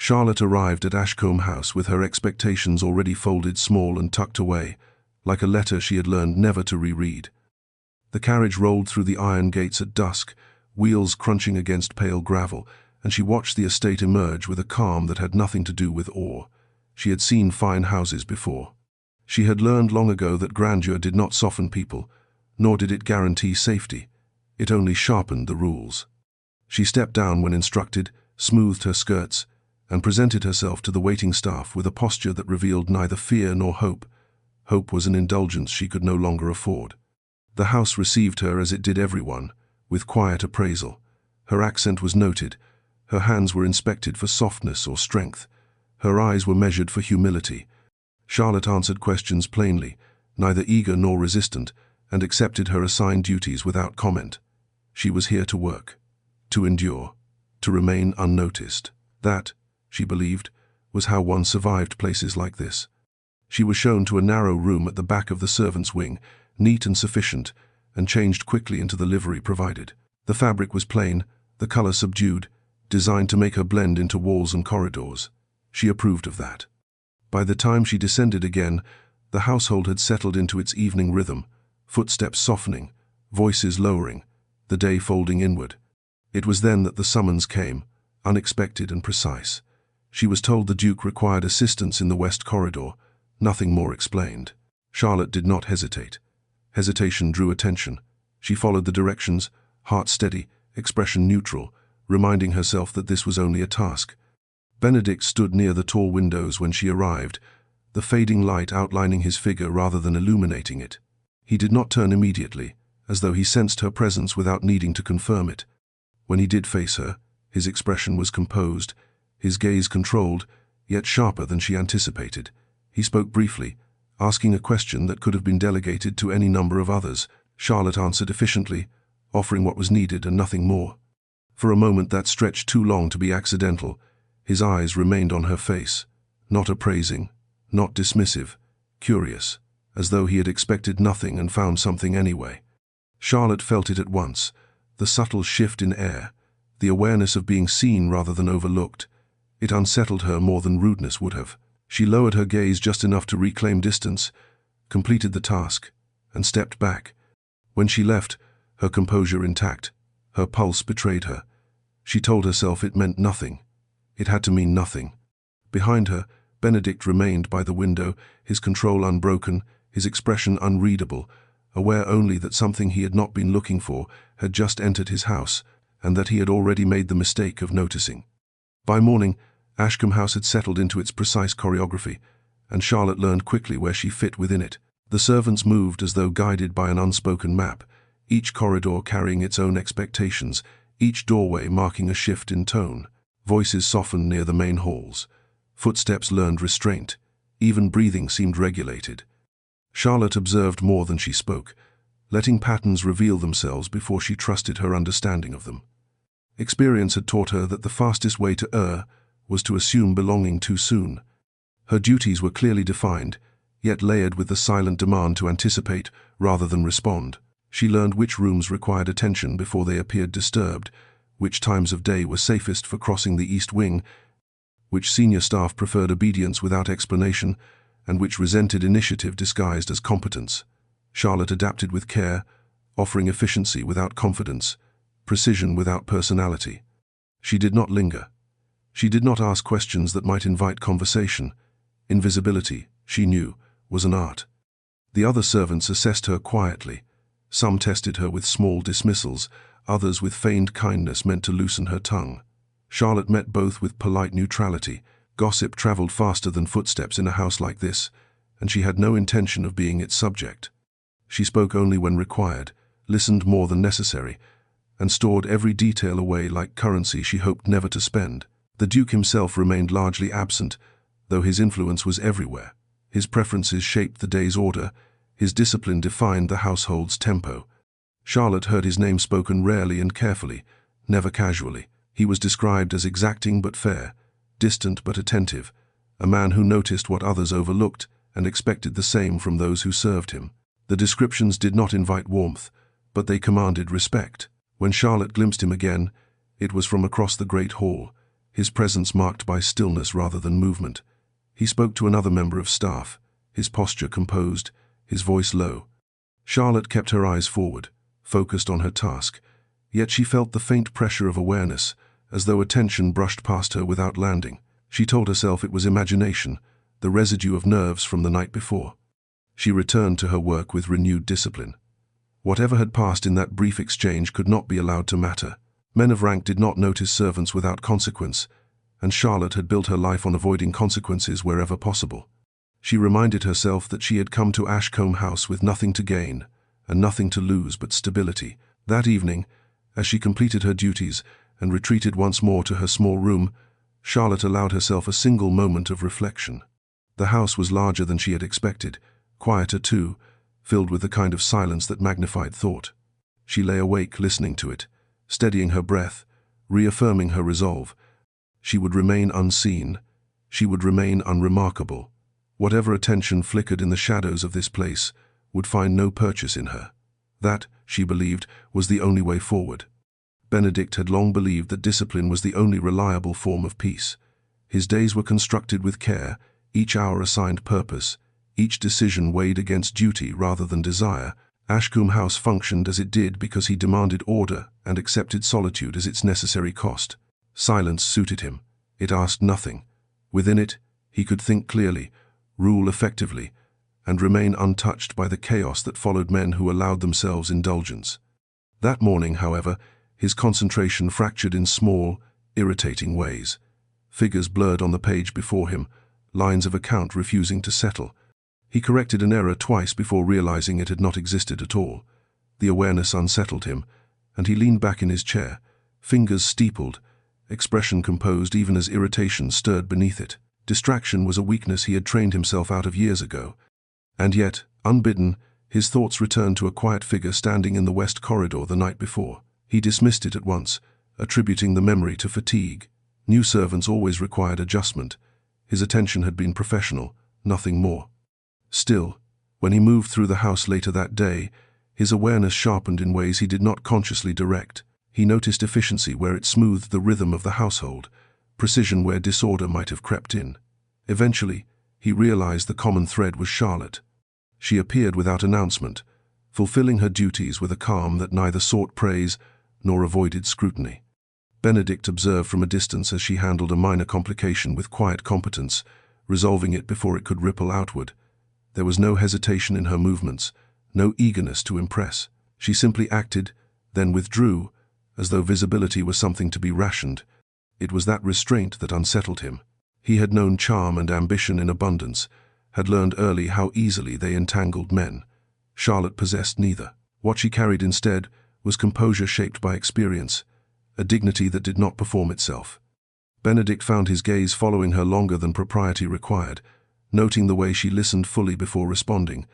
Charlotte arrived at Ashcombe House with her expectations already folded small and tucked away, like a letter she had learned never to reread. The carriage rolled through the iron gates at dusk, wheels crunching against pale gravel, and she watched the estate emerge with a calm that had nothing to do with awe. She had seen fine houses before. She had learned long ago that grandeur did not soften people, nor did it guarantee safety. It only sharpened the rules. She stepped down when instructed, smoothed her skirts, and presented herself to the waiting staff with a posture that revealed neither fear nor hope. Hope was an indulgence she could no longer afford. The house received her as it did everyone, with quiet appraisal. Her accent was noted. Her hands were inspected for softness or strength. Her eyes were measured for humility. Charlotte answered questions plainly, neither eager nor resistant, and accepted her assigned duties without comment. She was here to work, to endure, to remain unnoticed. That, she believed, was how one survived places like this. She was shown to a narrow room at the back of the servants' wing, neat and sufficient, and changed quickly into the livery provided. The fabric was plain, the color subdued, designed to make her blend into walls and corridors. She approved of that. By the time she descended again, the household had settled into its evening rhythm, footsteps softening, voices lowering, the day folding inward. It was then that the summons came, unexpected and precise. She was told the Duke required assistance in the west corridor. Nothing more explained. Charlotte did not hesitate. Hesitation drew attention. She followed the directions, heart steady, expression neutral, reminding herself that this was only a task. Benedict stood near the tall windows when she arrived, the fading light outlining his figure rather than illuminating it. He did not turn immediately, as though he sensed her presence without needing to confirm it. When he did face her, his expression was composed, his gaze controlled, yet sharper than she anticipated. He spoke briefly, asking a question that could have been delegated to any number of others. Charlotte answered efficiently, offering what was needed and nothing more. For a moment that stretched too long to be accidental. His eyes remained on her face, not appraising, not dismissive, curious, as though he had expected nothing and found something anyway. Charlotte felt it at once, the subtle shift in air, the awareness of being seen rather than overlooked. It unsettled her more than rudeness would have. She lowered her gaze just enough to reclaim distance, completed the task, and stepped back. When she left, her composure intact, her pulse betrayed her. She told herself it meant nothing. It had to mean nothing. Behind her, Benedict remained by the window, his control unbroken, his expression unreadable, aware only that something he had not been looking for had just entered his house, and that he had already made the mistake of noticing. By morning, Ashcombe House had settled into its precise choreography, and Charlotte learned quickly where she fit within it. The servants moved as though guided by an unspoken map, each corridor carrying its own expectations, each doorway marking a shift in tone. Voices softened near the main halls. Footsteps learned restraint. Even breathing seemed regulated. Charlotte observed more than she spoke, letting patterns reveal themselves before she trusted her understanding of them. Experience had taught her that the fastest way to err was to assume belonging too soon. Her duties were clearly defined, yet layered with the silent demand to anticipate rather than respond. She learned which rooms required attention before they appeared disturbed, which times of day were safest for crossing the east wing, which senior staff preferred obedience without explanation, and which resented initiative disguised as competence. Charlotte adapted with care, offering efficiency without confidence, precision without personality. She did not linger. She did not ask questions that might invite conversation. Invisibility, she knew, was an art. The other servants assessed her quietly. Some tested her with small dismissals, others with feigned kindness meant to loosen her tongue. Charlotte met both with polite neutrality. Gossip traveled faster than footsteps in a house like this, and she had no intention of being its subject. She spoke only when required, listened more than necessary, and stored every detail away like currency she hoped never to spend. The Duke himself remained largely absent, though his influence was everywhere. His preferences shaped the day's order, his discipline defined the household's tempo. Charlotte heard his name spoken rarely and carefully, never casually. He was described as exacting but fair, distant but attentive, a man who noticed what others overlooked and expected the same from those who served him. The descriptions did not invite warmth, but they commanded respect. When Charlotte glimpsed him again, it was from across the great hall. his presence marked by stillness rather than movement. He spoke to another member of staff, his posture composed, his voice low. Charlotte kept her eyes forward, focused on her task, yet she felt the faint pressure of awareness, as though attention brushed past her without landing. She told herself it was imagination, the residue of nerves from the night before. She returned to her work with renewed discipline. Whatever had passed in that brief exchange could not be allowed to matter. Men of rank did not notice servants without consequence, and Charlotte had built her life on avoiding consequences wherever possible. She reminded herself that she had come to Ashcombe House with nothing to gain and nothing to lose but stability. That evening, as she completed her duties and retreated once more to her small room, Charlotte allowed herself a single moment of reflection. The house was larger than she had expected, quieter too, filled with the kind of silence that magnified thought. She lay awake listening to it, steadying her breath, reaffirming her resolve. She would remain unseen. She would remain unremarkable. Whatever attention flickered in the shadows of this place would find no purchase in her. That, she believed, was the only way forward. Benedict had long believed that discipline was the only reliable form of peace. His days were constructed with care, each hour assigned purpose, each decision weighed against duty rather than desire. Ashcombe House functioned as it did because he demanded order and accepted solitude as its necessary cost. Silence suited him. It asked nothing. Within it, he could think clearly, rule effectively, and remain untouched by the chaos that followed men who allowed themselves indulgence. That morning, however, his concentration fractured in small, irritating ways. Figures blurred on the page before him, lines of account refusing to settle. He corrected an error twice before realizing it had not existed at all. The awareness unsettled him, and he leaned back in his chair, fingers steepled, expression composed even as irritation stirred beneath it. Distraction was a weakness he had trained himself out of years ago. And yet, unbidden, his thoughts returned to a quiet figure standing in the west corridor the night before. He dismissed it at once, attributing the memory to fatigue. New servants always required adjustment. His attention had been professional, nothing more. Still, when he moved through the house later that day, his awareness sharpened in ways he did not consciously direct. He noticed efficiency where it smoothed the rhythm of the household, precision where disorder might have crept in. Eventually, he realized the common thread was Charlotte. She appeared without announcement, fulfilling her duties with a calm that neither sought praise nor avoided scrutiny. Benedict observed from a distance as she handled a minor complication with quiet competence, resolving it before it could ripple outward. There was no hesitation in her movements, no eagerness to impress. She simply acted, then withdrew, as though visibility was something to be rationed. It was that restraint that unsettled him. He had known charm and ambition in abundance, had learned early how easily they entangled men. Charlotte possessed neither. What she carried instead was composure shaped by experience, a dignity that did not perform itself. Benedict found his gaze following her longer than propriety required, noting the way she listened fully before responding,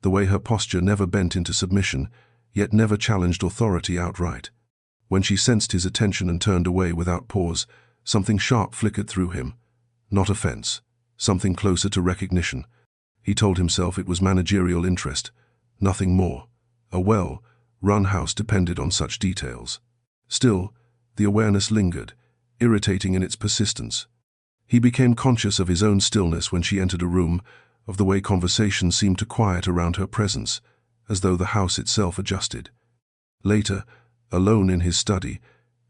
the way her posture never bent into submission, yet never challenged authority outright. When she sensed his attention and turned away without pause, something sharp flickered through him. Not offense, something closer to recognition. He told himself it was managerial interest, nothing more. A well-run house depended on such details. Still, the awareness lingered, irritating in its persistence. He became conscious of his own stillness when she entered a room, of the way conversation seemed to quiet around her presence, as though the house itself adjusted. Later, alone in his study,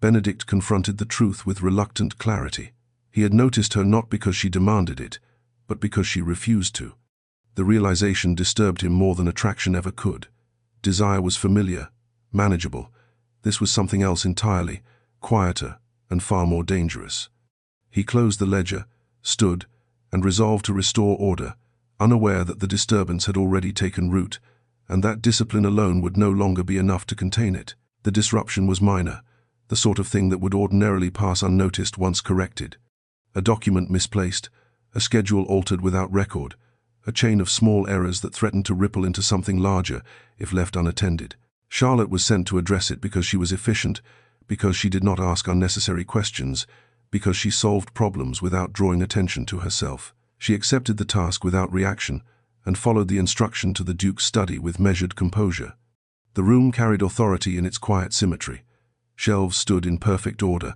Benedict confronted the truth with reluctant clarity. He had noticed her not because she demanded it, but because she refused to. The realization disturbed him more than attraction ever could. Desire was familiar, manageable. This was something else entirely, quieter and far more dangerous. He closed the ledger, stood, and resolved to restore order, unaware that the disturbance had already taken root, and that discipline alone would no longer be enough to contain it. The disruption was minor, the sort of thing that would ordinarily pass unnoticed once corrected. A document misplaced, a schedule altered without record, a chain of small errors that threatened to ripple into something larger if left unattended. Charlotte was sent to address it because she was efficient, because she did not ask unnecessary questions, because she solved problems without drawing attention to herself. She accepted the task without reaction and followed the instruction to the Duke's study with measured composure. The room carried authority in its quiet symmetry. Shelves stood in perfect order,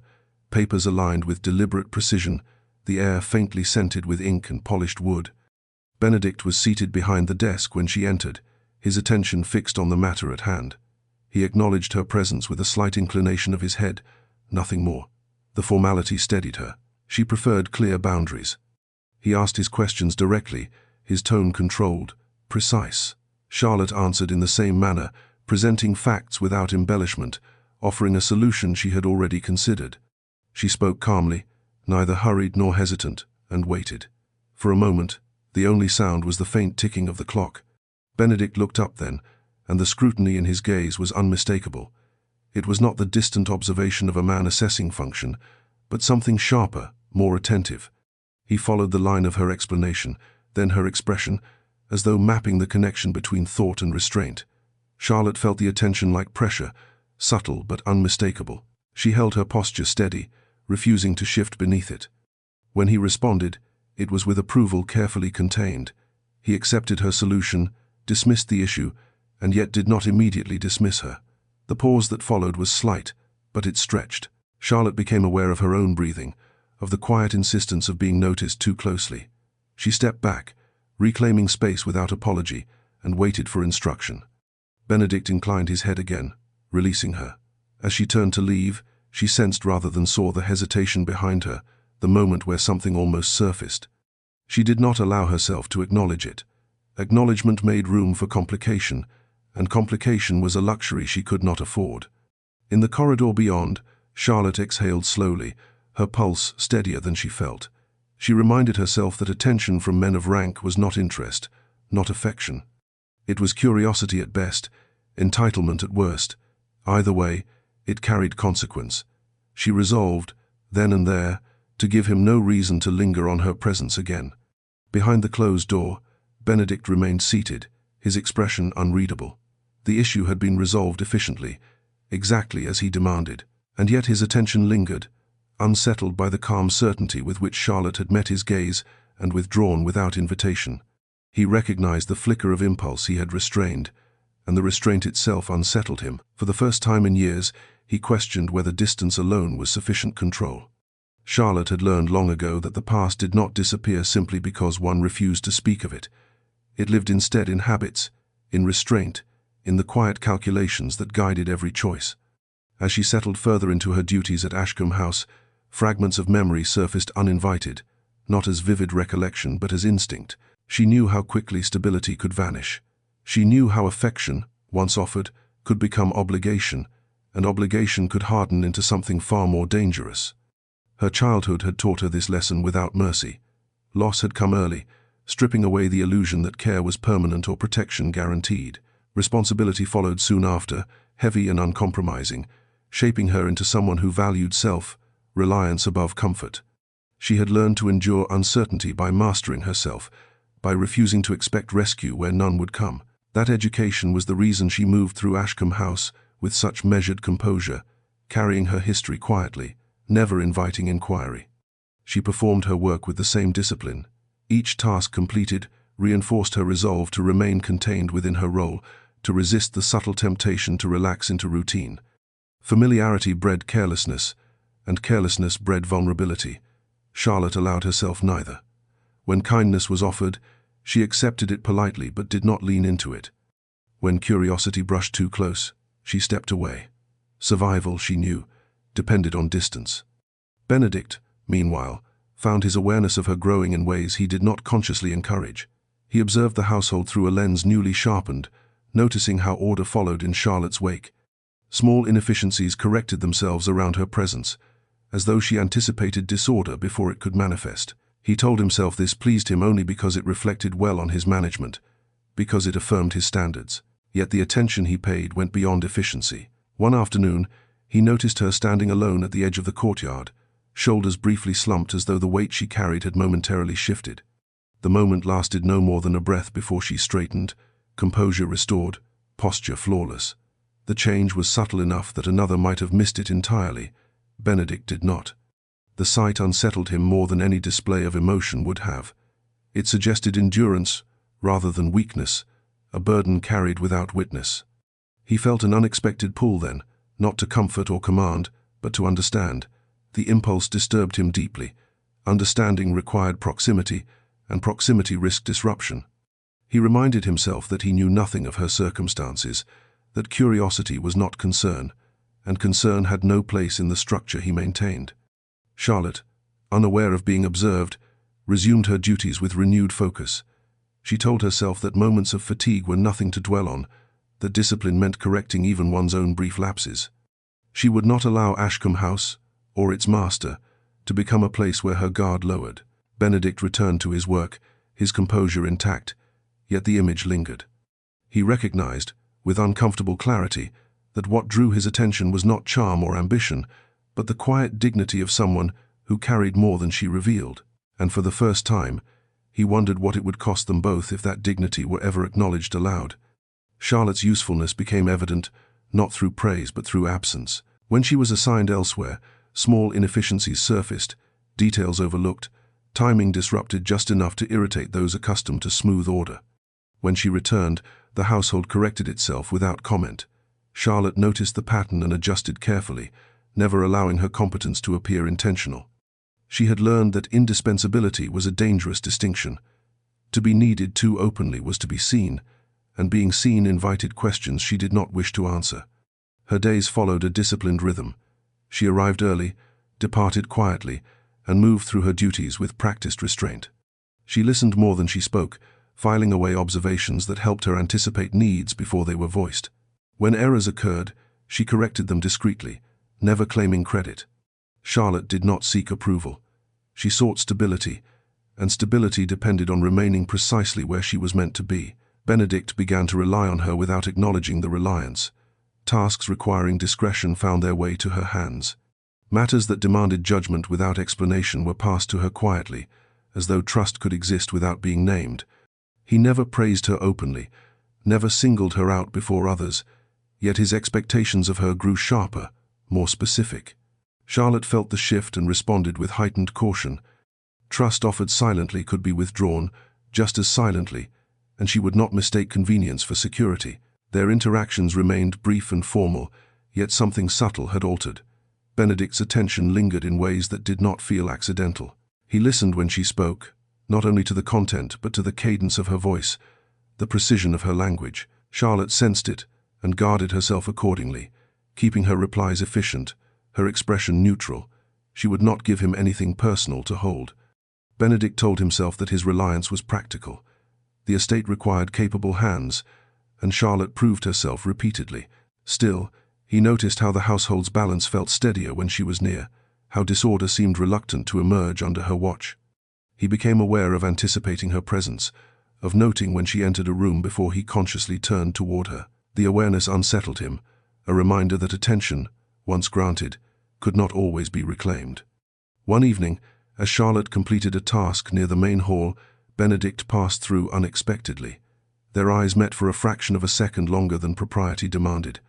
papers aligned with deliberate precision, the air faintly scented with ink and polished wood. Benedict was seated behind the desk when she entered, his attention fixed on the matter at hand. He acknowledged her presence with a slight inclination of his head, nothing more. The formality steadied her. She preferred clear boundaries. He asked his questions directly, his tone controlled, precise. Charlotte answered in the same manner, presenting facts without embellishment, offering a solution she had already considered. She spoke calmly, neither hurried nor hesitant, and waited. For a moment, the only sound was the faint ticking of the clock. Benedict looked up then, and the scrutiny in his gaze was unmistakable. It was not the distant observation of a man assessing function, but something sharper, more attentive. He followed the line of her explanation, then her expression, as though mapping the connection between thought and restraint. Charlotte felt the attention like pressure, subtle but unmistakable. She held her posture steady, refusing to shift beneath it. When he responded, it was with approval carefully contained. He accepted her solution, dismissed the issue, and yet did not immediately dismiss her. The pause that followed was slight, but it stretched. Charlotte became aware of her own breathing, of the quiet insistence of being noticed too closely. She stepped back, reclaiming space without apology, and waited for instruction. Benedict inclined his head again, releasing her. As she turned to leave, she sensed rather than saw the hesitation behind her, the moment where something almost surfaced. She did not allow herself to acknowledge it. Acknowledgement made room for complication, and complication was a luxury she could not afford. In the corridor beyond, Charlotte exhaled slowly, her pulse steadier than she felt. She reminded herself that attention from men of rank was not interest, not affection. It was curiosity at best, entitlement at worst. Either way, it carried consequence. She resolved, then and there, to give him no reason to linger on her presence again. Behind the closed door, Benedict remained seated, his expression unreadable. The issue had been resolved efficiently, exactly as he demanded, and yet his attention lingered, unsettled by the calm certainty with which Charlotte had met his gaze and withdrawn without invitation. He recognized the flicker of impulse he had restrained, and the restraint itself unsettled him. For the first time in years, he questioned whether distance alone was sufficient control. Charlotte had learned long ago that the past did not disappear simply because one refused to speak of it. It lived instead in habits, in restraint, in the quiet calculations that guided every choice. As she settled further into her duties at Ashcombe House, fragments of memory surfaced uninvited, not as vivid recollection but as instinct. She knew how quickly stability could vanish. She knew how affection, once offered, could become obligation, and obligation could harden into something far more dangerous. Her childhood had taught her this lesson without mercy. Loss had come early, stripping away the illusion that care was permanent or protection guaranteed. Responsibility followed soon after, heavy and uncompromising, shaping her into someone who valued self, reliance above comfort. She had learned to endure uncertainty by mastering herself, by refusing to expect rescue where none would come. That education was the reason she moved through Ashcombe House with such measured composure, carrying her history quietly, never inviting inquiry. She performed her work with the same discipline. Each task completed reinforced her resolve to remain contained within her role, to resist the subtle temptation to relax into routine. Familiarity bred carelessness, and carelessness bred vulnerability. Charlotte allowed herself neither. When kindness was offered, she accepted it politely but did not lean into it. When curiosity brushed too close, she stepped away. Survival, she knew, depended on distance. Benedict, meanwhile, found his awareness of her growing in ways he did not consciously encourage. He observed the household through a lens newly sharpened, noticing how order followed in Charlotte's wake. Small inefficiencies corrected themselves around her presence, as though she anticipated disorder before it could manifest. He told himself this pleased him only because it reflected well on his management, because it affirmed his standards. Yet the attention he paid went beyond efficiency. One afternoon, he noticed her standing alone at the edge of the courtyard, shoulders briefly slumped as though the weight she carried had momentarily shifted. The moment lasted no more than a breath before she straightened, composure restored, posture flawless. The change was subtle enough that another might have missed it entirely. Benedict did not. The sight unsettled him more than any display of emotion would have. It suggested endurance, rather than weakness, a burden carried without witness. He felt an unexpected pull then, not to comfort or command, but to understand, The impulse disturbed him deeply. Understanding required proximity, and proximity risked disruption. He reminded himself that he knew nothing of her circumstances, that curiosity was not concern, and concern had no place in the structure he maintained. Charlotte, unaware of being observed, resumed her duties with renewed focus. She told herself that moments of fatigue were nothing to dwell on, that discipline meant correcting even one's own brief lapses. She would not allow Ashcombe House, or its master, to become a place where her guard lowered. Benedict returned to his work, his composure intact, yet the image lingered. He recognized, with uncomfortable clarity, that what drew his attention was not charm or ambition, but the quiet dignity of someone who carried more than she revealed. And for the first time, he wondered what it would cost them both if that dignity were ever acknowledged aloud. Charlotte's usefulness became evident, not through praise but through absence. When she was assigned elsewhere, small inefficiencies surfaced, details overlooked, timing disrupted just enough to irritate those accustomed to smooth order. When she returned, the household corrected itself without comment. Charlotte noticed the pattern and adjusted carefully, never allowing her competence to appear intentional. She had learned that indispensability was a dangerous distinction. To be needed too openly was to be seen, and being seen invited questions she did not wish to answer. Her days followed a disciplined rhythm. She arrived early, departed quietly, and moved through her duties with practiced restraint. She listened more than she spoke, filing away observations that helped her anticipate needs before they were voiced. When errors occurred, she corrected them discreetly, never claiming credit. Charlotte did not seek approval. She sought stability, and stability depended on remaining precisely where she was meant to be. Benedict began to rely on her without acknowledging the reliance. Tasks requiring discretion found their way to her hands. Matters that demanded judgment without explanation were passed to her quietly, as though trust could exist without being named. He never praised her openly, never singled her out before others, yet his expectations of her grew sharper, more specific. Charlotte felt the shift and responded with heightened caution. Trust offered silently could be withdrawn, just as silently, and she would not mistake convenience for security. Their interactions remained brief and formal, yet something subtle had altered. Benedict's attention lingered in ways that did not feel accidental. He listened when she spoke, not only to the content but to the cadence of her voice, the precision of her language. Charlotte sensed it and guarded herself accordingly, keeping her replies efficient, her expression neutral. She would not give him anything personal to hold. Benedict told himself that his reliance was practical. The estate required capable hands, and Charlotte proved herself repeatedly. Still, he noticed how the household's balance felt steadier when she was near, how disorder seemed reluctant to emerge under her watch. He became aware of anticipating her presence, of noting when she entered a room before he consciously turned toward her. The awareness unsettled him, a reminder that attention, once granted, could not always be reclaimed. One evening, as Charlotte completed a task near the main hall, Benedict passed through unexpectedly. Their eyes met for a fraction of a second longer than propriety demanded.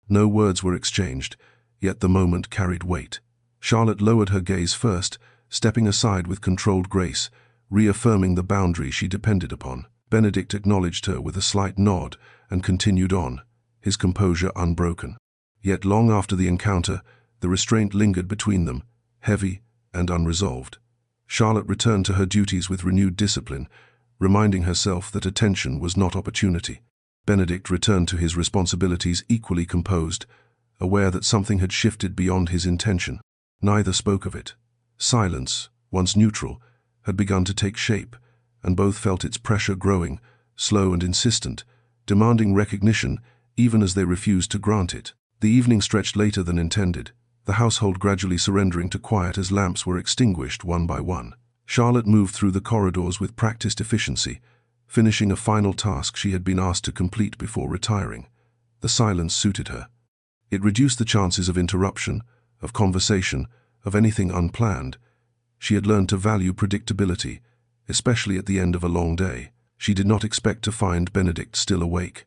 No words were exchanged, yet the moment carried weight. Charlotte lowered her gaze first, stepping aside with controlled grace, reaffirming the boundary she depended upon. Benedict acknowledged her with a slight nod and continued on, his composure unbroken. Yet long after the encounter, the restraint lingered between them, heavy and unresolved. Charlotte returned to her duties with renewed discipline, reminding herself that attention was not opportunity. Benedict returned to his responsibilities equally composed, aware that something had shifted beyond his intention. Neither spoke of it. Silence, once neutral, had begun to take shape, and both felt its pressure growing, slow and insistent, demanding recognition even as they refused to grant it. The evening stretched later than intended, the household gradually surrendering to quiet as lamps were extinguished one by one. Charlotte moved through the corridors with practiced efficiency, finishing a final task she had been asked to complete before retiring. The silence suited her. It reduced the chances of interruption, of conversation, of anything unplanned. She had learned to value predictability, especially at the end of a long day. She did not expect to find Benedict still awake.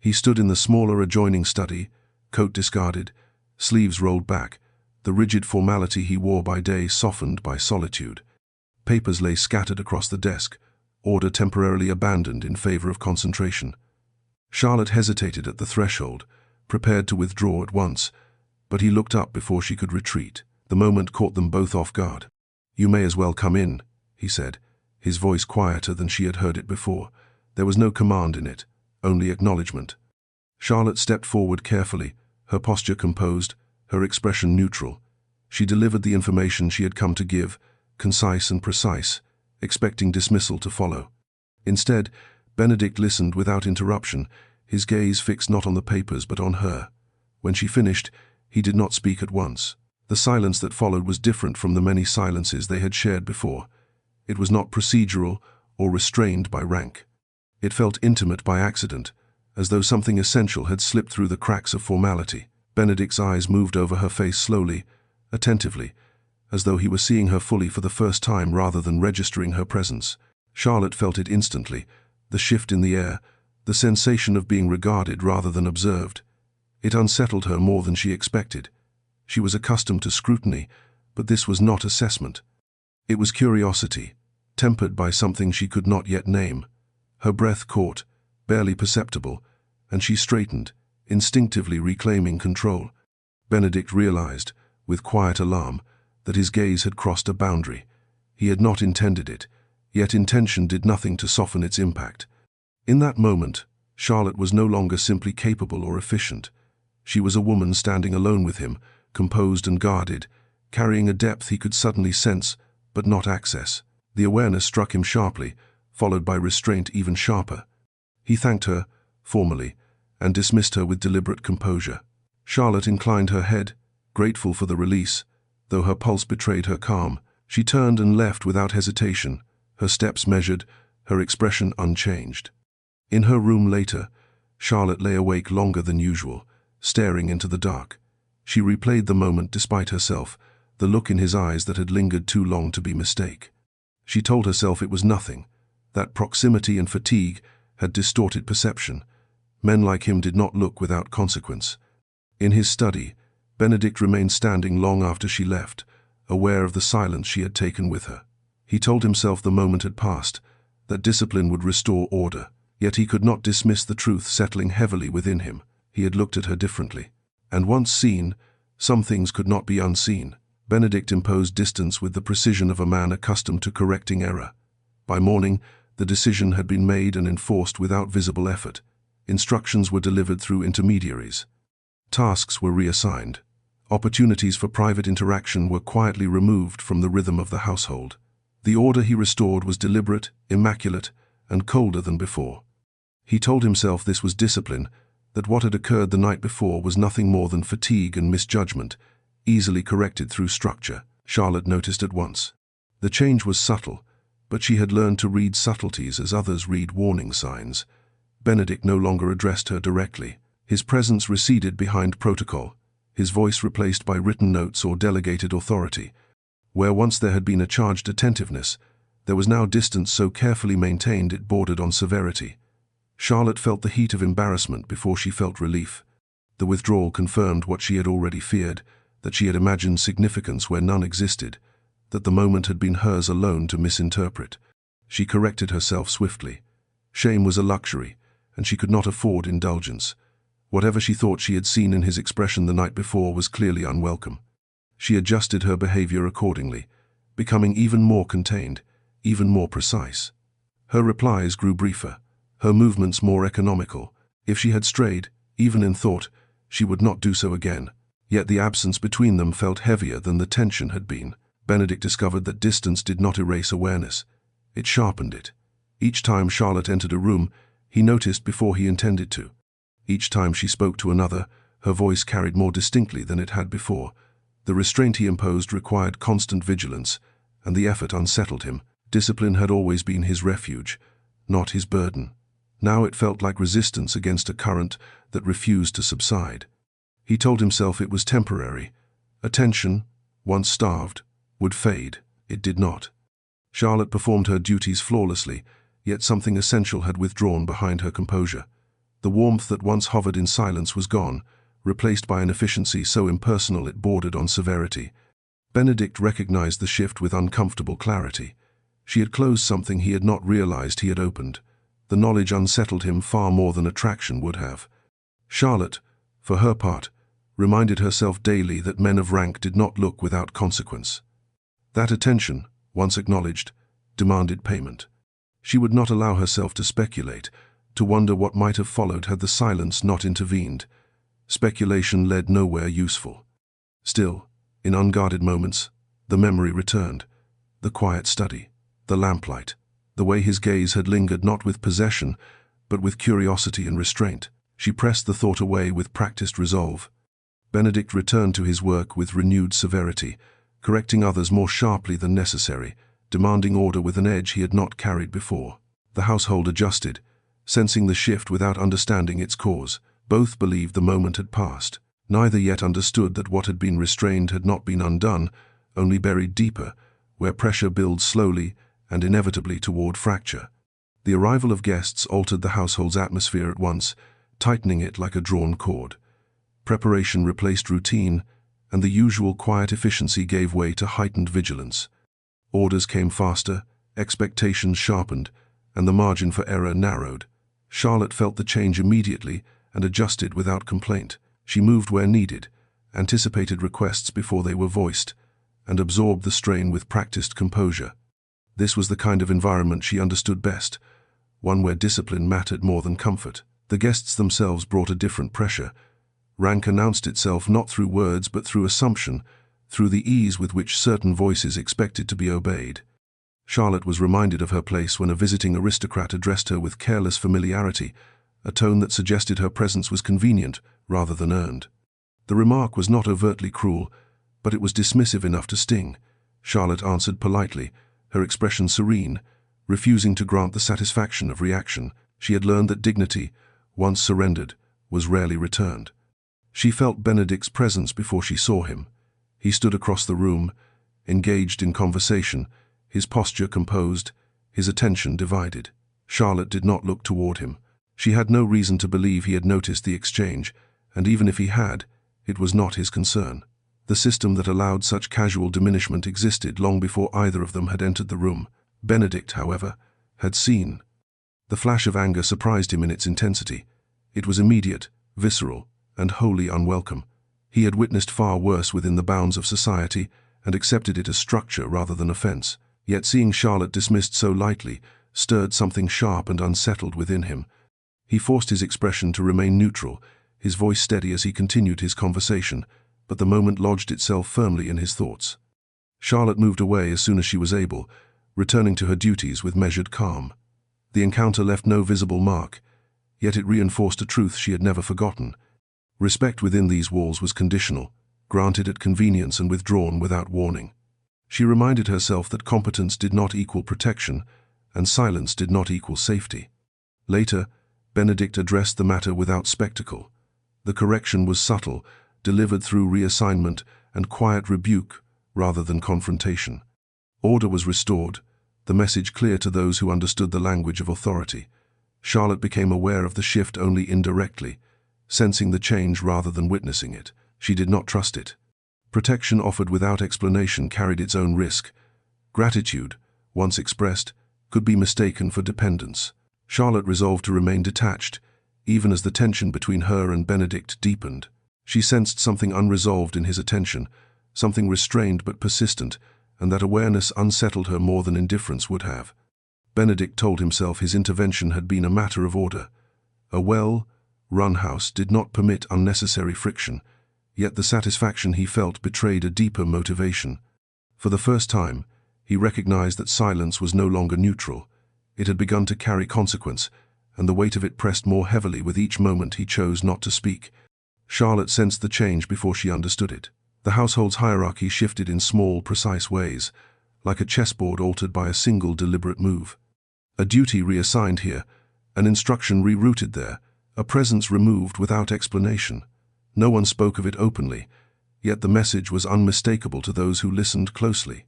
He stood in the smaller adjoining study, coat discarded, sleeves rolled back, the rigid formality he wore by day softened by solitude. Papers lay scattered across the desk, order temporarily abandoned in favor of concentration. Charlotte hesitated at the threshold, prepared to withdraw at once, but he looked up before she could retreat. The moment caught them both off guard. "You may as well come in," he said, his voice quieter than she had heard it before. There was no command in it, only acknowledgement. Charlotte stepped forward carefully, her posture composed, her expression neutral. She delivered the information she had come to give, concise and precise, expecting dismissal to follow. Instead, Benedict listened without interruption, his gaze fixed not on the papers but on her. When she finished, he did not speak at once. The silence that followed was different from the many silences they had shared before. It was not procedural or restrained by rank. It felt intimate by accident, as though something essential had slipped through the cracks of formality. Benedict's eyes moved over her face slowly, attentively, as though he were seeing her fully for the first time rather than registering her presence. Charlotte felt it instantly, the shift in the air, the sensation of being regarded rather than observed. It unsettled her more than she expected. She was accustomed to scrutiny, but this was not assessment. It was curiosity, tempered by something she could not yet name. Her breath caught, barely perceptible, and she straightened, instinctively reclaiming control. Benedict realized, with quiet alarm, that his gaze had crossed a boundary. He had not intended it, yet intention did nothing to soften its impact. In that moment, Charlotte was no longer simply capable or efficient. She was a woman standing alone with him, composed and guarded, carrying a depth he could suddenly sense, but not access. The awareness struck him sharply, followed by restraint even sharper. He thanked her, formally, and dismissed her with deliberate composure. Charlotte inclined her head, grateful for the release, though her pulse betrayed her calm. She turned and left without hesitation, her steps measured, her expression unchanged. In her room later, Charlotte lay awake longer than usual, staring into the dark. She replayed the moment despite herself, the look in his eyes that had lingered too long to be mistake. She told herself it was nothing, that proximity and fatigue had distorted perception. Men like him did not look without consequence. In his study, Benedict remained standing long after she left, aware of the silence she had taken with her. He told himself the moment had passed, that discipline would restore order, yet he could not dismiss the truth settling heavily within him. He had looked at her differently. And once seen, some things could not be unseen. Benedict imposed distance with the precision of a man accustomed to correcting error. By morning, the decision had been made and enforced without visible effort. Instructions were delivered through intermediaries. Tasks were reassigned. Opportunities for private interaction were quietly removed from the rhythm of the household. The order he restored was deliberate, immaculate, and colder than before. He told himself this was discipline, that what had occurred the night before was nothing more than fatigue and misjudgment, easily corrected through structure. Charlotte noticed at once. The change was subtle, but she had learned to read subtleties as others read warning signs. Benedict no longer addressed her directly. His presence receded behind protocol, his voice replaced by written notes or delegated authority. Where once there had been a charged attentiveness, there was now distance so carefully maintained it bordered on severity. Charlotte felt the heat of embarrassment before she felt relief. The withdrawal confirmed what she had already feared, that she had imagined significance where none existed, that the moment had been hers alone to misinterpret. She corrected herself swiftly. Shame was a luxury, and she could not afford indulgence. Whatever she thought she had seen in his expression the night before was clearly unwelcome. She adjusted her behavior accordingly, becoming even more contained, even more precise. Her replies grew briefer, her movements more economical. If she had strayed, even in thought, she would not do so again. Yet the absence between them felt heavier than the tension had been. Benedict discovered that distance did not erase awareness. It sharpened it. Each time Charlotte entered a room, he noticed before he intended to. Each time she spoke to another, her voice carried more distinctly than it had before. The restraint he imposed required constant vigilance, and the effort unsettled him. Discipline had always been his refuge, not his burden. Now it felt like resistance against a current that refused to subside. He told himself it was temporary. Attention, once starved, would fade. It did not. Charlotte performed her duties flawlessly, yet something essential had withdrawn behind her composure. The warmth that once hovered in silence was gone, replaced by an efficiency so impersonal it bordered on severity. Benedict recognized the shift with uncomfortable clarity. She had closed something he had not realized he had opened. The knowledge unsettled him far more than attraction would have. Charlotte, for her part, reminded herself daily that men of rank did not look without consequence. That attention, once acknowledged, demanded payment. She would not allow herself to speculate, to wonder what might have followed had the silence not intervened. Speculation led nowhere useful. Still, in unguarded moments, the memory returned. The quiet study, the lamplight, the way his gaze had lingered not with possession, but with curiosity and restraint. She pressed the thought away with practiced resolve. Benedict returned to his work with renewed severity, correcting others more sharply than necessary, demanding order with an edge he had not carried before. The household adjusted, sensing the shift without understanding its cause. Both believed the moment had passed. Neither yet understood that what had been restrained had not been undone, only buried deeper, where pressure builds slowly and inevitably toward fracture. The arrival of guests altered the household's atmosphere at once, tightening it like a drawn cord. Preparation replaced routine, and the usual quiet efficiency gave way to heightened vigilance. Orders came faster, expectations sharpened, and the margin for error narrowed. Charlotte felt the change immediately and adjusted without complaint. She moved where needed, anticipated requests before they were voiced, and absorbed the strain with practiced composure. This was the kind of environment she understood best, one where discipline mattered more than comfort. The guests themselves brought a different pressure. Rank announced itself not through words but through assumption, through the ease with which certain voices expected to be obeyed. Charlotte was reminded of her place when a visiting aristocrat addressed her with careless familiarity, a tone that suggested her presence was convenient rather than earned. The remark was not overtly cruel, but it was dismissive enough to sting. Charlotte answered politely, her expression serene, refusing to grant the satisfaction of reaction. She had learned that dignity, once surrendered, was rarely returned. She felt Benedict's presence before she saw him. He stood across the room, engaged in conversation, his posture composed, his attention divided. Charlotte did not look toward him. She had no reason to believe he had noticed the exchange, and even if he had, it was not his concern. The system that allowed such casual diminishment existed long before either of them had entered the room. Benedict, however, had seen. The flash of anger surprised him in its intensity. It was immediate, visceral, and wholly unwelcome. He had witnessed far worse within the bounds of society and accepted it as structure rather than offense. Yet seeing Charlotte dismissed so lightly stirred something sharp and unsettled within him. He forced his expression to remain neutral, his voice steady as he continued his conversation, but the moment lodged itself firmly in his thoughts. Charlotte moved away as soon as she was able, returning to her duties with measured calm. The encounter left no visible mark, yet it reinforced a truth she had never forgotten. Respect within these walls was conditional, granted at convenience and withdrawn without warning. She reminded herself that competence did not equal protection, and silence did not equal safety. Later, Benedict addressed the matter without spectacle. The correction was subtle, delivered through reassignment and quiet rebuke rather than confrontation. Order was restored, the message clear to those who understood the language of authority. Charlotte became aware of the shift only indirectly, sensing the change rather than witnessing it. She did not trust it. Protection offered without explanation carried its own risk. Gratitude, once expressed, could be mistaken for dependence. Charlotte resolved to remain detached, even as the tension between her and Benedict deepened. She sensed something unresolved in his attention, something restrained but persistent, and that awareness unsettled her more than indifference would have. Benedict told himself his intervention had been a matter of order. A well-run house did not permit unnecessary friction, yet the satisfaction he felt betrayed a deeper motivation. For the first time, he recognized that silence was no longer neutral. It had begun to carry consequence, and the weight of it pressed more heavily with each moment he chose not to speak. Charlotte sensed the change before she understood it. The household's hierarchy shifted in small, precise ways, like a chessboard altered by a single deliberate move. A duty reassigned here, an instruction rerouted there, a presence removed without explanation. No one spoke of it openly, yet the message was unmistakable to those who listened closely.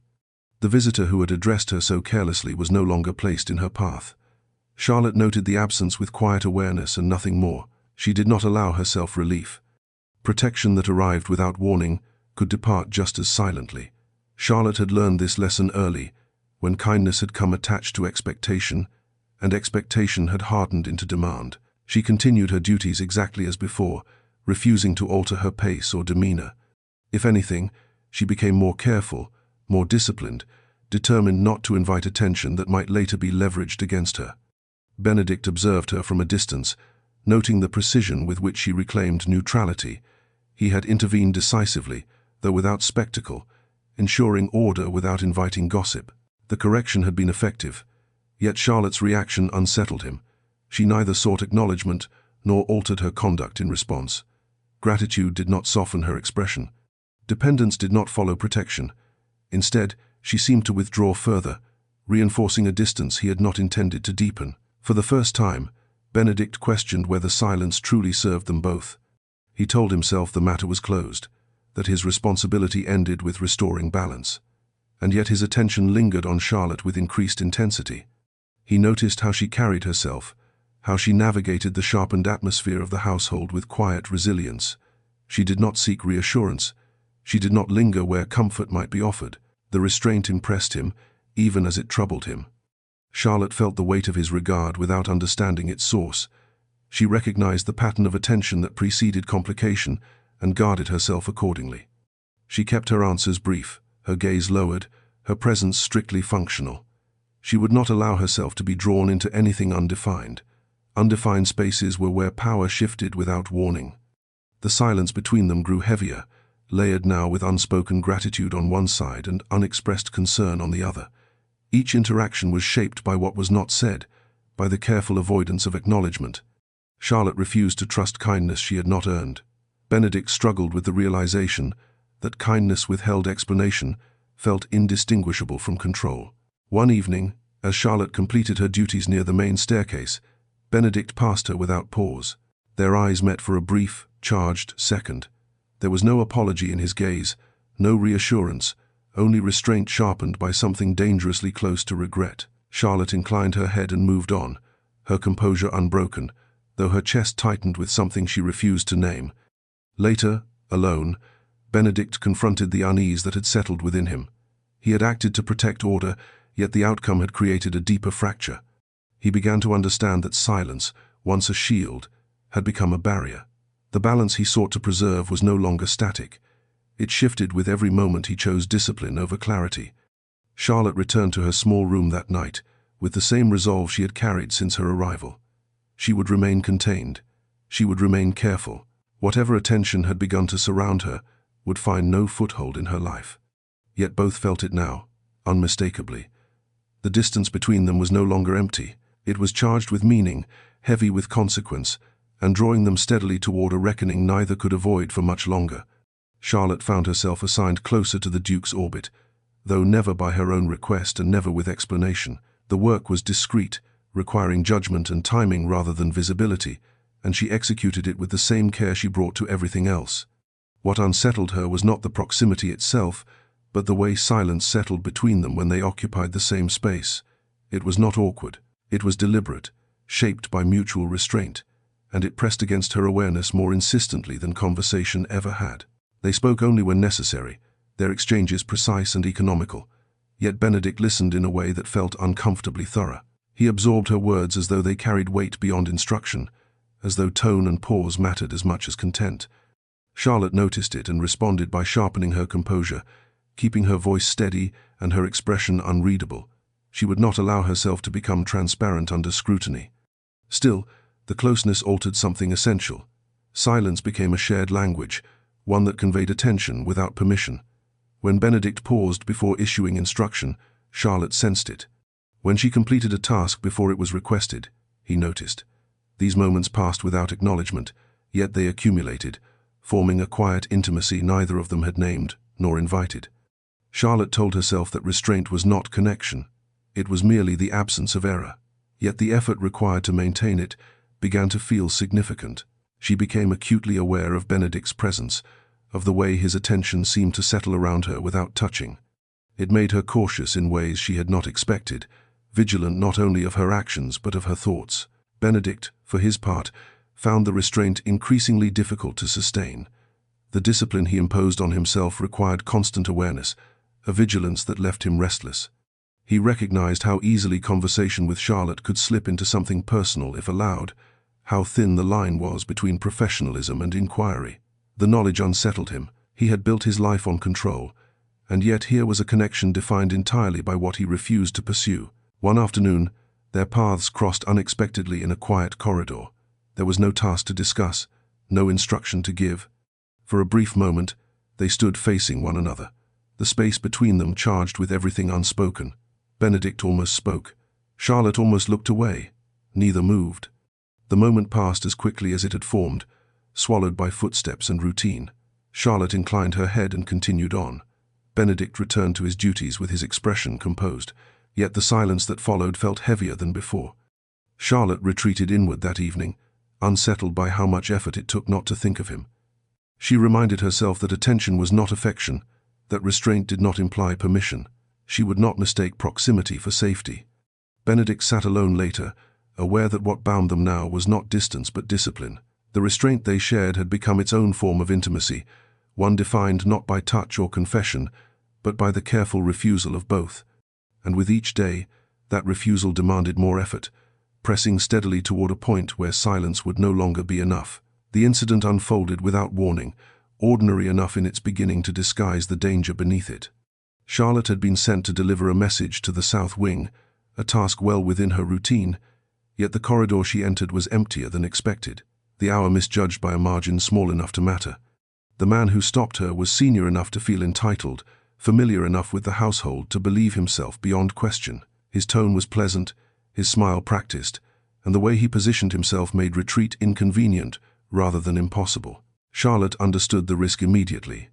The visitor who had addressed her so carelessly was no longer placed in her path. Charlotte noted the absence with quiet awareness and nothing more. She did not allow herself relief. Protection that arrived without warning could depart just as silently. Charlotte had learned this lesson early, when kindness had come attached to expectation, and expectation had hardened into demand. She continued her duties exactly as before, refusing to alter her pace or demeanor. If anything, she became more careful, more disciplined, determined not to invite attention that might later be leveraged against her. Benedict observed her from a distance, noting the precision with which she reclaimed neutrality. He had intervened decisively, though without spectacle, ensuring order without inviting gossip. The correction had been effective, yet Charlotte's reaction unsettled him. She neither sought acknowledgement nor altered her conduct in response. Gratitude did not soften her expression. Dependence did not follow protection. Instead, she seemed to withdraw further, reinforcing a distance he had not intended to deepen. For the first time, Benedict questioned whether silence truly served them both. He told himself the matter was closed, that his responsibility ended with restoring balance. And yet his attention lingered on Charlotte with increased intensity. He noticed how she carried herself, how she navigated the sharpened atmosphere of the household with quiet resilience. She did not seek reassurance. She did not linger where comfort might be offered. The restraint impressed him, even as it troubled him. Charlotte felt the weight of his regard without understanding its source. She recognized the pattern of attention that preceded complication and guarded herself accordingly. She kept her answers brief, her gaze lowered, her presence strictly functional. She would not allow herself to be drawn into anything undefined. Undefined spaces were where power shifted without warning. The silence between them grew heavier, layered now with unspoken gratitude on one side and unexpressed concern on the other. Each interaction was shaped by what was not said, by the careful avoidance of acknowledgement. Charlotte refused to trust kindness she had not earned. Benedict struggled with the realization that kindness withheld explanation felt indistinguishable from control. One evening, as Charlotte completed her duties near the main staircase, Benedict passed her without pause. Their eyes met for a brief, charged second. There was no apology in his gaze, no reassurance, only restraint sharpened by something dangerously close to regret. Charlotte inclined her head and moved on, her composure unbroken, though her chest tightened with something she refused to name. Later, alone, Benedict confronted the unease that had settled within him. He had acted to protect order, yet the outcome had created a deeper fracture. He began to understand that silence, once a shield, had become a barrier. The balance he sought to preserve was no longer static. It shifted with every moment he chose discipline over clarity. Charlotte returned to her small room that night, with the same resolve she had carried since her arrival. She would remain contained. She would remain careful. Whatever attention had begun to surround her would find no foothold in her life. Yet both felt it now, unmistakably. The distance between them was no longer empty. It was charged with meaning, heavy with consequence, and drawing them steadily toward a reckoning neither could avoid for much longer. Charlotte found herself assigned closer to the Duke's orbit, though never by her own request and never with explanation. The work was discreet, requiring judgment and timing rather than visibility, and she executed it with the same care she brought to everything else. What unsettled her was not the proximity itself, but the way silence settled between them when they occupied the same space. It was not awkward. It was deliberate, shaped by mutual restraint, and it pressed against her awareness more insistently than conversation ever had. They spoke only when necessary, their exchanges precise and economical, yet Benedict listened in a way that felt uncomfortably thorough. He absorbed her words as though they carried weight beyond instruction, as though tone and pause mattered as much as content. Charlotte noticed it and responded by sharpening her composure, keeping her voice steady and her expression unreadable. She would not allow herself to become transparent under scrutiny. Still, the closeness altered something essential. Silence became a shared language, one that conveyed attention without permission. When Benedict paused before issuing instruction, Charlotte sensed it. When she completed a task before it was requested, he noticed. These moments passed without acknowledgement, yet they accumulated, forming a quiet intimacy neither of them had named nor invited. Charlotte told herself that restraint was not connection. It was merely the absence of error. Yet the effort required to maintain it began to feel significant. She became acutely aware of Benedict's presence, of the way his attention seemed to settle around her without touching. It made her cautious in ways she had not expected, vigilant not only of her actions but of her thoughts. Benedict, for his part, found the restraint increasingly difficult to sustain. The discipline he imposed on himself required constant awareness, a vigilance that left him restless. He recognized how easily conversation with Charlotte could slip into something personal if allowed, how thin the line was between professionalism and inquiry. The knowledge unsettled him. He had built his life on control, and yet here was a connection defined entirely by what he refused to pursue. One afternoon, their paths crossed unexpectedly in a quiet corridor. There was no task to discuss, no instruction to give. For a brief moment, they stood facing one another, the space between them charged with everything unspoken. Benedict almost spoke. Charlotte almost looked away. Neither moved. The moment passed as quickly as it had formed, swallowed by footsteps and routine. Charlotte inclined her head and continued on. Benedict returned to his duties with his expression composed, yet the silence that followed felt heavier than before. Charlotte retreated inward that evening, unsettled by how much effort it took not to think of him. She reminded herself that attention was not affection, that restraint did not imply permission. She would not mistake proximity for safety. Benedict sat alone later, aware that what bound them now was not distance but discipline. The restraint they shared had become its own form of intimacy, one defined not by touch or confession, but by the careful refusal of both. And with each day, that refusal demanded more effort, pressing steadily toward a point where silence would no longer be enough. The incident unfolded without warning, ordinary enough in its beginning to disguise the danger beneath it. Charlotte had been sent to deliver a message to the south wing, a task well within her routine, yet the corridor she entered was emptier than expected, the hour misjudged by a margin small enough to matter. The man who stopped her was senior enough to feel entitled, familiar enough with the household to believe himself beyond question. His tone was pleasant, his smile practiced, and the way he positioned himself made retreat inconvenient rather than impossible. Charlotte understood the risk immediately.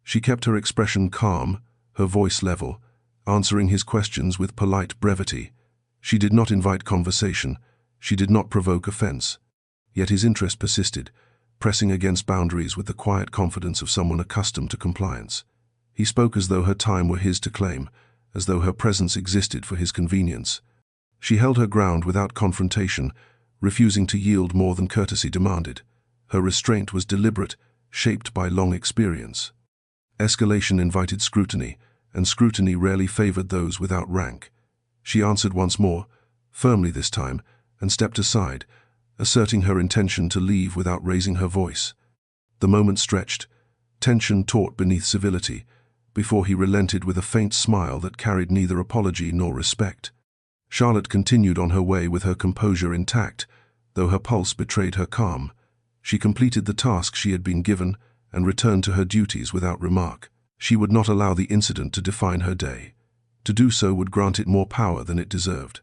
She kept her expression calm, her voice level, answering his questions with polite brevity. She did not invite conversation, she did not provoke offense. Yet his interest persisted, pressing against boundaries with the quiet confidence of someone accustomed to compliance. He spoke as though her time were his to claim, as though her presence existed for his convenience. She held her ground without confrontation, refusing to yield more than courtesy demanded. Her restraint was deliberate, shaped by long experience. Escalation invited scrutiny, and scrutiny rarely favored those without rank. She answered once more, firmly this time, and stepped aside, asserting her intention to leave without raising her voice. The moment stretched, tension taut beneath civility, before he relented with a faint smile that carried neither apology nor respect. Charlotte continued on her way with her composure intact, though her pulse betrayed her calm. She completed the task she had been given and returned to her duties without remark. She would not allow the incident to define her day. To do so would grant it more power than it deserved.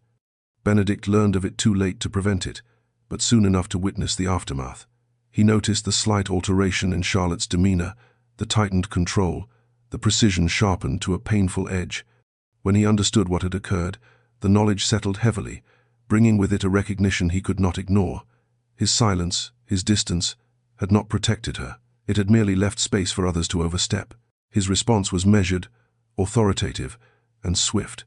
Benedict learned of it too late to prevent it, but soon enough to witness the aftermath. He noticed the slight alteration in Charlotte's demeanor, the tightened control, the precision sharpened to a painful edge. When he understood what had occurred, the knowledge settled heavily, bringing with it a recognition he could not ignore. His silence, his distance, had not protected her. It had merely left space for others to overstep. His response was measured, authoritative, and swift.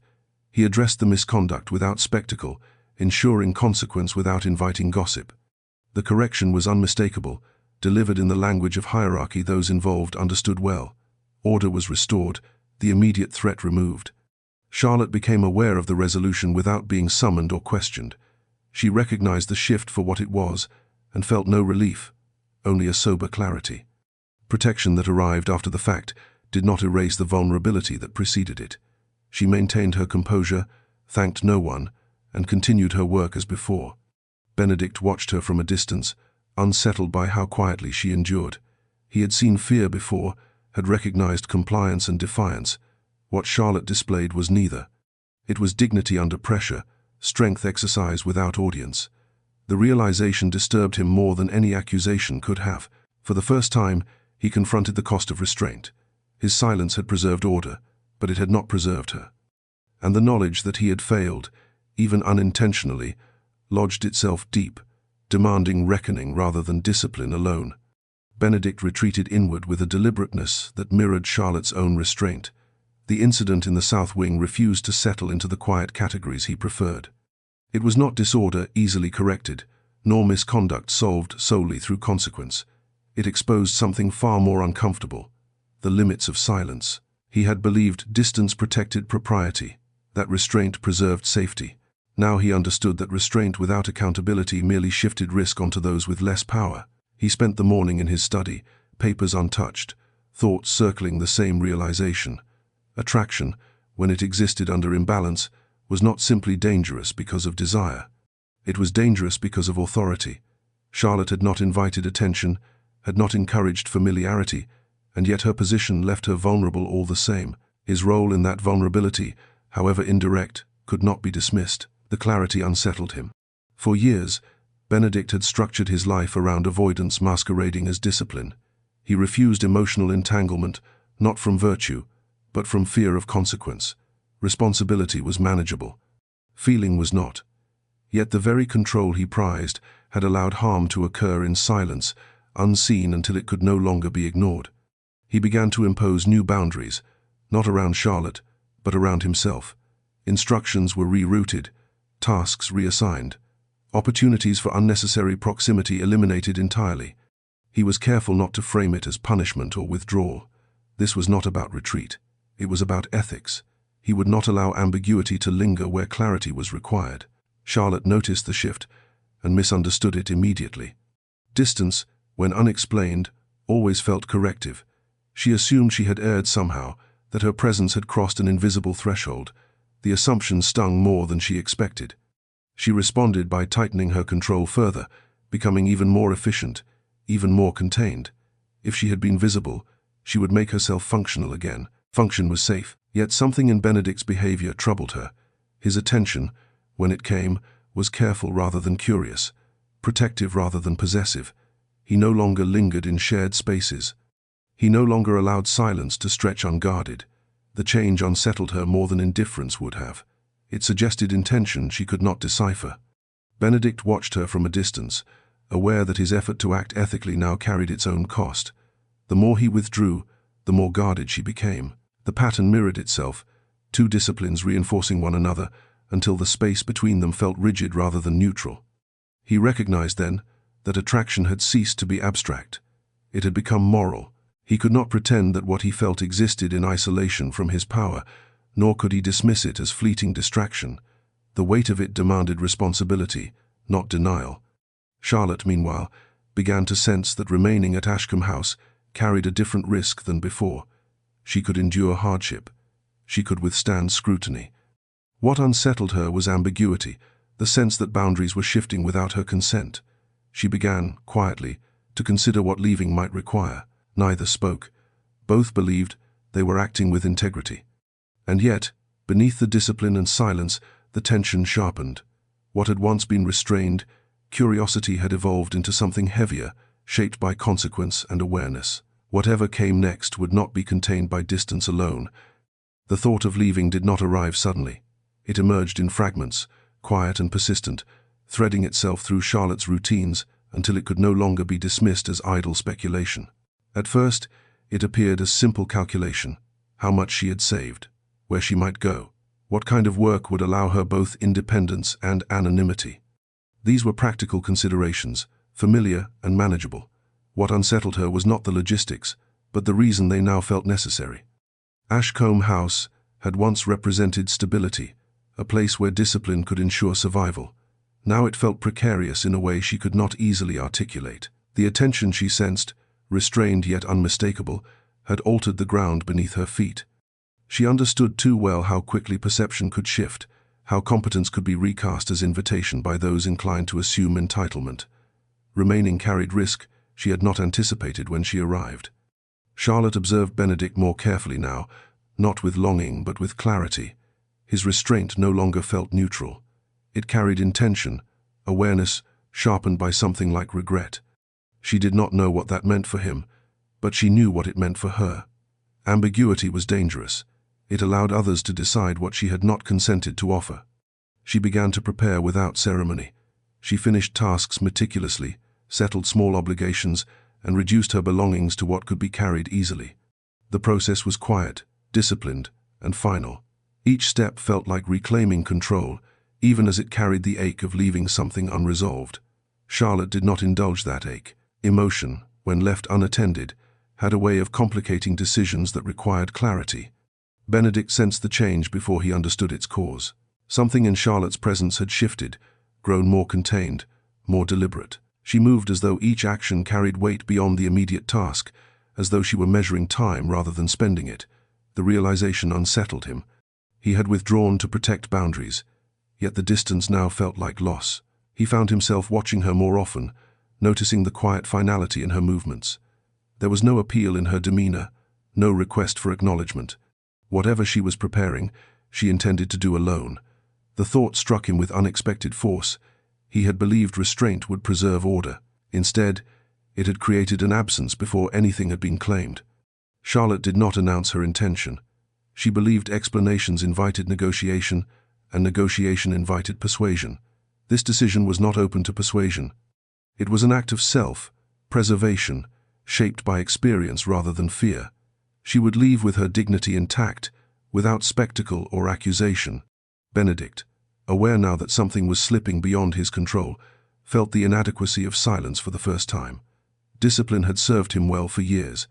He addressed the misconduct without spectacle, ensuring consequence without inviting gossip. The correction was unmistakable, delivered in the language of hierarchy those involved understood well. Order was restored, the immediate threat removed. Charlotte became aware of the resolution without being summoned or questioned. She recognized the shift for what it was, and felt no relief, only a sober clarity. Protection that arrived after the fact did not erase the vulnerability that preceded it. She maintained her composure, thanked no one, and continued her work as before. Benedict watched her from a distance, unsettled by how quietly she endured. He had seen fear before, had recognized compliance and defiance. What Charlotte displayed was neither. It was dignity under pressure, strength exercised without audience. The realization disturbed him more than any accusation could have. For the first time, he confronted the cost of restraint. His silence had preserved order, but it had not preserved her. And the knowledge that he had failed, even unintentionally, lodged itself deep, demanding reckoning rather than discipline alone. Benedict retreated inward with a deliberateness that mirrored Charlotte's own restraint. The incident in the south wing refused to settle into the quiet categories he preferred. It was not disorder easily corrected, nor misconduct solved solely through consequence. It exposed something far more uncomfortable: the limits of silence. He had believed distance protected propriety, that restraint preserved safety. Now he understood that restraint without accountability merely shifted risk onto those with less power. He spent the morning in his study, papers untouched, thoughts circling the same realization. Attraction, when it existed under imbalance, was not simply dangerous because of desire. It was dangerous because of authority. Charlotte had not invited attention, had not encouraged familiarity, and yet her position left her vulnerable all the same. His role in that vulnerability, however indirect, could not be dismissed. The clarity unsettled him. For years, Benedict had structured his life around avoidance masquerading as discipline. He refused emotional entanglement, not from virtue, but from fear of consequence. Responsibility was manageable. Feeling was not. Yet the very control he prized had allowed harm to occur in silence, unseen until it could no longer be ignored. He began to impose new boundaries, not around Charlotte, but around himself. Instructions were rerouted, tasks reassigned, opportunities for unnecessary proximity eliminated entirely. He was careful not to frame it as punishment or withdrawal. This was not about retreat. It was about ethics. He would not allow ambiguity to linger where clarity was required. Charlotte noticed the shift and misunderstood it immediately. Distance, when unexplained, always felt corrective. She assumed she had erred somehow, that her presence had crossed an invisible threshold. The assumption stung more than she expected. She responded by tightening her control further, becoming even more efficient, even more contained. If she had been visible, she would make herself functional again. Function was safe. Yet something in Benedict's behavior troubled her. His attention, when it came, was careful rather than curious, protective rather than possessive. He no longer lingered in shared spaces. He no longer allowed silence to stretch unguarded. The change unsettled her more than indifference would have. It suggested intention she could not decipher. Benedict watched her from a distance, aware that his effort to act ethically now carried its own cost. The more he withdrew, the more guarded she became. The pattern mirrored itself, two disciplines reinforcing one another, until the space between them felt rigid rather than neutral. He recognized then that attraction had ceased to be abstract. It had become moral. He could not pretend that what he felt existed in isolation from his power, nor could he dismiss it as fleeting distraction. The weight of it demanded responsibility, not denial. Charlotte, meanwhile, began to sense that remaining at Ashcombe House carried a different risk than before. She could endure hardship. She could withstand scrutiny. What unsettled her was ambiguity, the sense that boundaries were shifting without her consent. She began, quietly, to consider what leaving might require. Neither spoke. Both believed they were acting with integrity. And yet, beneath the discipline and silence, the tension sharpened. What had once been restrained, curiosity had evolved into something heavier, shaped by consequence and awareness. Whatever came next would not be contained by distance alone. The thought of leaving did not arrive suddenly. It emerged in fragments, quiet and persistent, threading itself through Charlotte's routines until it could no longer be dismissed as idle speculation. At first, it appeared as simple calculation: how much she had saved, where she might go, what kind of work would allow her both independence and anonymity. These were practical considerations, familiar and manageable. What unsettled her was not the logistics, but the reason they now felt necessary. Ashcombe House had once represented stability, a place where discipline could ensure survival. Now it felt precarious in a way she could not easily articulate. The attention she sensed, restrained yet unmistakable, had altered the ground beneath her feet. She understood too well how quickly perception could shift, how competence could be recast as invitation by those inclined to assume entitlement. Remaining carried risk she had not anticipated when she arrived. Charlotte observed Benedict more carefully now, not with longing but with clarity. His restraint no longer felt neutral. It carried intention, awareness sharpened by something like regret. She did not know what that meant for him, but she knew what it meant for her. Ambiguity was dangerous. It allowed others to decide what she had not consented to offer. She began to prepare without ceremony. She finished tasks meticulously, settled small obligations, and reduced her belongings to what could be carried easily. The process was quiet, disciplined, and final. Each step felt like reclaiming control, even as it carried the ache of leaving something unresolved. Charlotte did not indulge that ache. Emotion, when left unattended, had a way of complicating decisions that required clarity. Benedict sensed the change before he understood its cause. Something in Charlotte's presence had shifted, grown more contained, more deliberate. She moved as though each action carried weight beyond the immediate task, as though she were measuring time rather than spending it. The realization unsettled him. He had withdrawn to protect boundaries, yet the distance now felt like loss. He found himself watching her more often, noticing the quiet finality in her movements. There was no appeal in her demeanor, no request for acknowledgement. Whatever she was preparing, she intended to do alone. The thought struck him with unexpected force. He had believed restraint would preserve order. Instead, it had created an absence before anything had been claimed. Charlotte did not announce her intention. She believed explanations invited negotiation, and negotiation invited persuasion. This decision was not open to persuasion. It was an act of self-preservation, shaped by experience rather than fear. She would leave with her dignity intact, without spectacle or accusation. Benedict, aware now that something was slipping beyond his control, felt the inadequacy of silence for the first time. Discipline had served him well for years.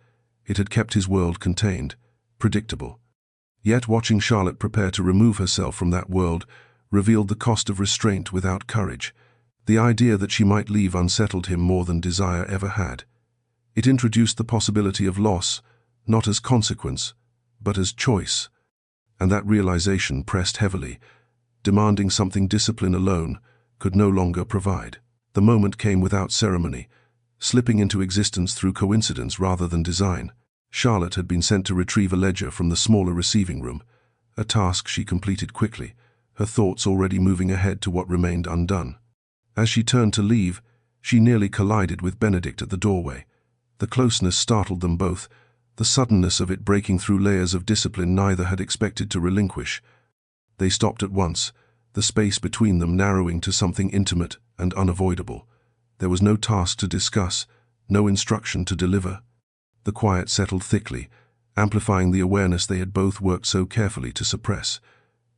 It had kept his world contained, predictable. Yet watching Charlotte prepare to remove herself from that world revealed the cost of restraint without courage. The idea that she might leave unsettled him more than desire ever had. It introduced the possibility of loss, not as consequence, but as choice. And that realization pressed heavily, demanding something discipline alone could no longer provide. The moment came without ceremony, slipping into existence through coincidence rather than design. Charlotte had been sent to retrieve a ledger from the smaller receiving room, a task she completed quickly, her thoughts already moving ahead to what remained undone. As she turned to leave, she nearly collided with Benedict at the doorway. The closeness startled them both, the suddenness of it breaking through layers of discipline neither had expected to relinquish. They stopped at once, the space between them narrowing to something intimate and unavoidable. There was no task to discuss, no instruction to deliver. The quiet settled thickly, amplifying the awareness they had both worked so carefully to suppress.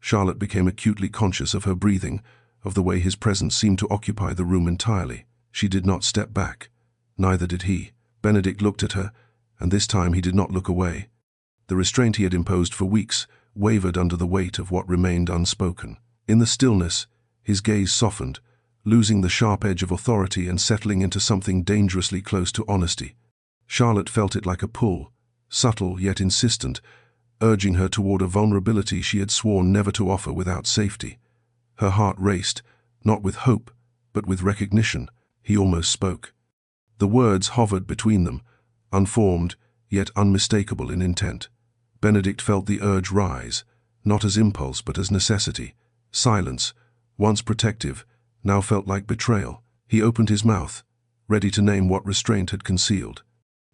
Charlotte became acutely conscious of her breathing, of the way his presence seemed to occupy the room entirely. She did not step back. Neither did he. Benedict looked at her, and this time he did not look away. The restraint he had imposed for weeks wavered under the weight of what remained unspoken. In the stillness, his gaze softened, losing the sharp edge of authority and settling into something dangerously close to honesty. Charlotte felt it like a pull, subtle yet insistent, urging her toward a vulnerability she had sworn never to offer without safety. Her heart raced, not with hope, but with recognition. He almost spoke. The words hovered between them, unformed, yet unmistakable in intent. Benedict felt the urge rise, not as impulse but as necessity. Silence, once protective, now felt like betrayal. He opened his mouth, ready to name what restraint had concealed.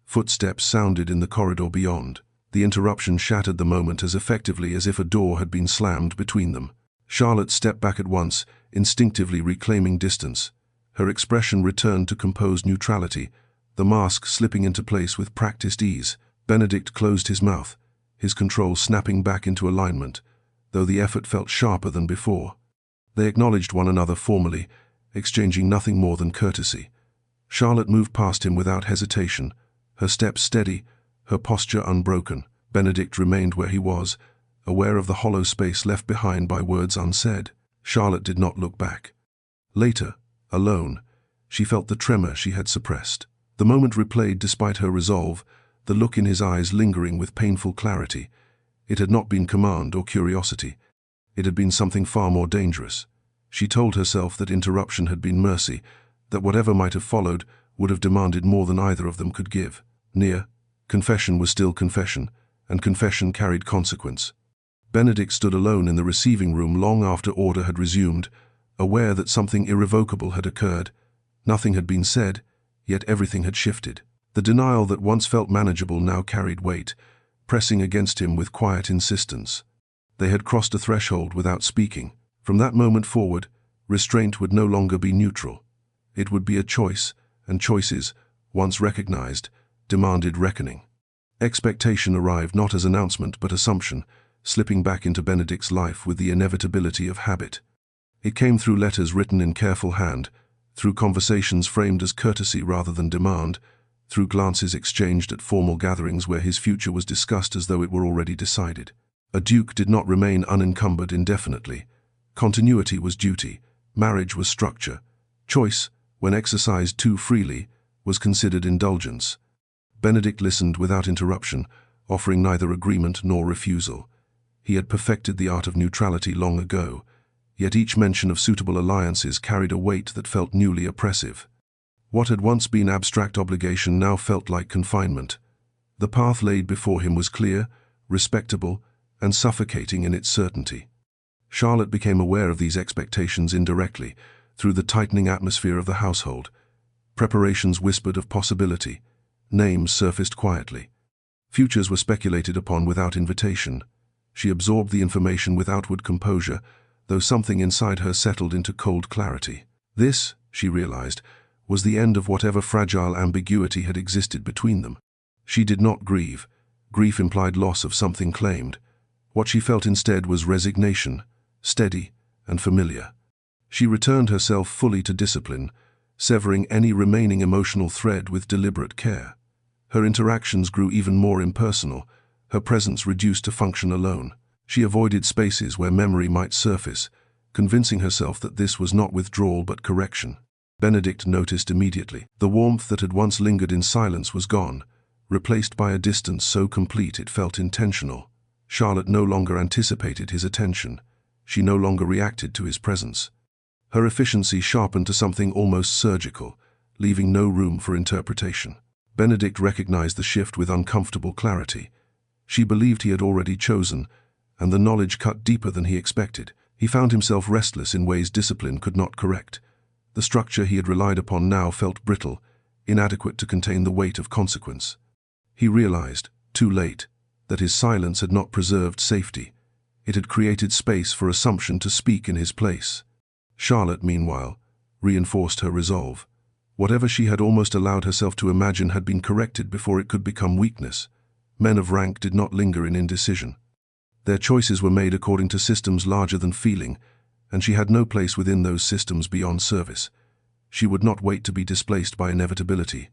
Footsteps sounded in the corridor beyond. The interruption shattered the moment as effectively as if a door had been slammed between them. Charlotte stepped back at once, instinctively reclaiming distance. Her expression returned to composed neutrality, the mask slipping into place with practiced ease. Benedict closed his mouth, his control snapping back into alignment, though the effort felt sharper than before. They acknowledged one another formally, exchanging nothing more than courtesy. Charlotte moved past him without hesitation, her steps steady, her posture unbroken. Benedict remained where he was, aware of the hollow space left behind by words unsaid. Charlotte did not look back. Later, alone, she felt the tremor she had suppressed. The moment replayed despite her resolve, the look in his eyes lingering with painful clarity. It had not been command or curiosity. It had been something far more dangerous. She told herself that interruption had been mercy, that whatever might have followed would have demanded more than either of them could give. Confession was still confession, and confession carried consequence. Benedict stood alone in the receiving room long after order had resumed, aware that something irrevocable had occurred. Nothing had been said, yet everything had shifted. The denial that once felt manageable now carried weight, pressing against him with quiet insistence. They had crossed a threshold without speaking. From that moment forward, restraint would no longer be neutral. It would be a choice, and choices, once recognized, demanded reckoning. Expectation arrived not as announcement but assumption, slipping back into Benedict's life with the inevitability of habit. It came through letters written in careful hand, through conversations framed as courtesy rather than demand, through glances exchanged at formal gatherings where his future was discussed as though it were already decided. A duke did not remain unencumbered indefinitely. Continuity was duty, marriage was structure. Choice, when exercised too freely, was considered indulgence. Benedict listened without interruption, offering neither agreement nor refusal. He had perfected the art of neutrality long ago, yet each mention of suitable alliances carried a weight that felt newly oppressive. What had once been abstract obligation now felt like confinement. The path laid before him was clear, respectable, and suffocating in its certainty. Charlotte became aware of these expectations indirectly, through the tightening atmosphere of the household. Preparations whispered of possibility. Names surfaced quietly. Futures were speculated upon without invitation. She absorbed the information with outward composure, though something inside her settled into cold clarity. This, she realized, was the end of whatever fragile ambiguity had existed between them. She did not grieve. Grief implied loss of something claimed. What she felt instead was resignation, steady and familiar. She returned herself fully to discipline, severing any remaining emotional thread with deliberate care. Her interactions grew even more impersonal, her presence reduced to function alone. She avoided spaces where memory might surface, convincing herself that this was not withdrawal but correction. Benedict noticed immediately. The warmth that had once lingered in silence was gone, replaced by a distance so complete it felt intentional. Charlotte no longer anticipated his attention. She no longer reacted to his presence. Her efficiency sharpened to something almost surgical, leaving no room for interpretation. Benedict recognized the shift with uncomfortable clarity. She believed he had already chosen, and the knowledge cut deeper than he expected. He found himself restless in ways discipline could not correct. The structure he had relied upon now felt brittle, inadequate to contain the weight of consequence. He realized, too late, that his silence had not preserved safety. It had created space for assumption to speak in his place. Charlotte, meanwhile, reinforced her resolve. Whatever she had almost allowed herself to imagine had been corrected before it could become weakness. Men of rank did not linger in indecision. Their choices were made according to systems larger than feeling, and she had no place within those systems beyond service. She would not wait to be displaced by inevitability.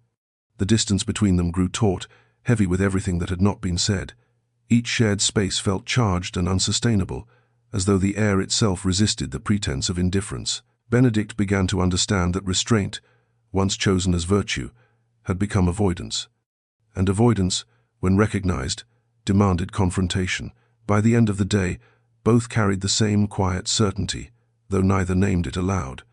The distance between them grew taut, heavy with everything that had not been said. Each shared space felt charged and unsustainable, as though the air itself resisted the pretense of indifference. Benedict began to understand that restraint, once chosen as virtue, had become avoidance. And avoidance, when recognized, demanded confrontation. By the end of the day, both carried the same quiet certainty, though neither named it aloud.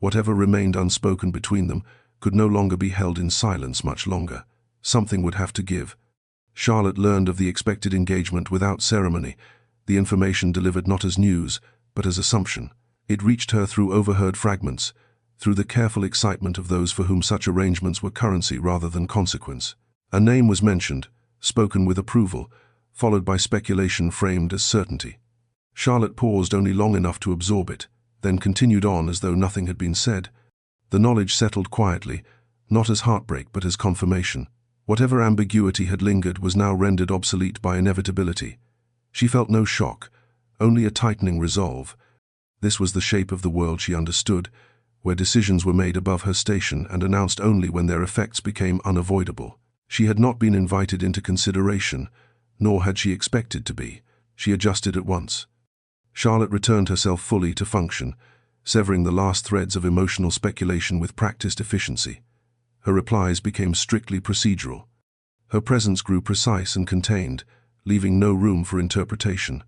Whatever remained unspoken between them could no longer be held in silence much longer. Something would have to give. Charlotte learned of the expected engagement without ceremony, the information delivered not as news, but as assumption. It reached her through overheard fragments, through the careful excitement of those for whom such arrangements were currency rather than consequence. A name was mentioned, spoken with approval, followed by speculation framed as certainty. Charlotte paused only long enough to absorb it, then continued on as though nothing had been said. The knowledge settled quietly, not as heartbreak but as confirmation. Whatever ambiguity had lingered was now rendered obsolete by inevitability. She felt no shock, only a tightening resolve. This was the shape of the world she understood, where decisions were made above her station and announced only when their effects became unavoidable. She had not been invited into consideration, nor had she expected to be. She adjusted at once. Charlotte returned herself fully to function, severing the last threads of emotional speculation with practiced efficiency. Her replies became strictly procedural. Her presence grew precise and contained, leaving no room for interpretation.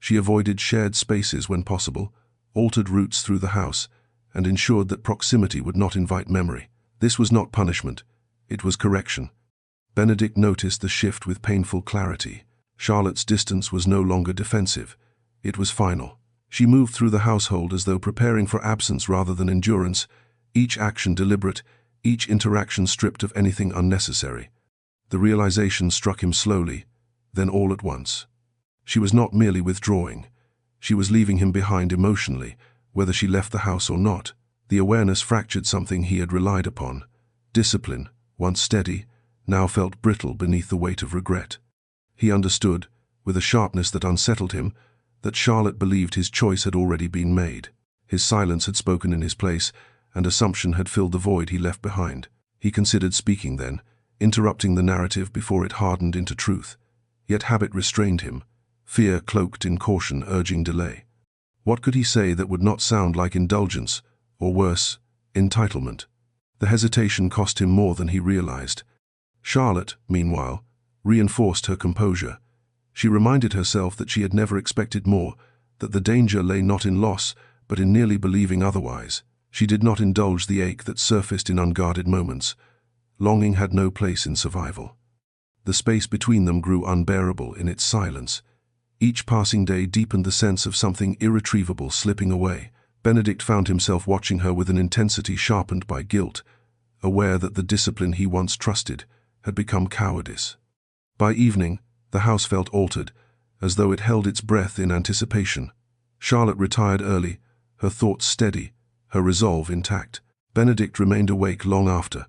She avoided shared spaces when possible, altered routes through the house, and ensured that proximity would not invite memory. This was not punishment, it was correction. Benedict noticed the shift with painful clarity. Charlotte's distance was no longer defensive, it was final. She moved through the household as though preparing for absence rather than endurance, each action deliberate, each interaction stripped of anything unnecessary. The realization struck him slowly, then all at once. She was not merely withdrawing. She was leaving him behind emotionally, whether she left the house or not. The awareness fractured something he had relied upon. Discipline, once steady, now felt brittle beneath the weight of regret. He understood, with a sharpness that unsettled him, that Charlotte believed his choice had already been made. His silence had spoken in his place, and assumption had filled the void he left behind. He considered speaking then, interrupting the narrative before it hardened into truth. Yet habit restrained him, fear cloaked in caution urging delay. What could he say that would not sound like indulgence, or worse, entitlement? The hesitation cost him more than he realized. Charlotte, meanwhile, reinforced her composure. She reminded herself that she had never expected more, that the danger lay not in loss, but in nearly believing otherwise. She did not indulge the ache that surfaced in unguarded moments. Longing had no place in survival. The space between them grew unbearable in its silence. Each passing day deepened the sense of something irretrievable slipping away. Benedict found himself watching her with an intensity sharpened by guilt, aware that the discipline he once trusted had become cowardice. By evening, the house felt altered, as though it held its breath in anticipation. Charlotte retired early, her thoughts steady, her resolve intact. Benedict remained awake long after,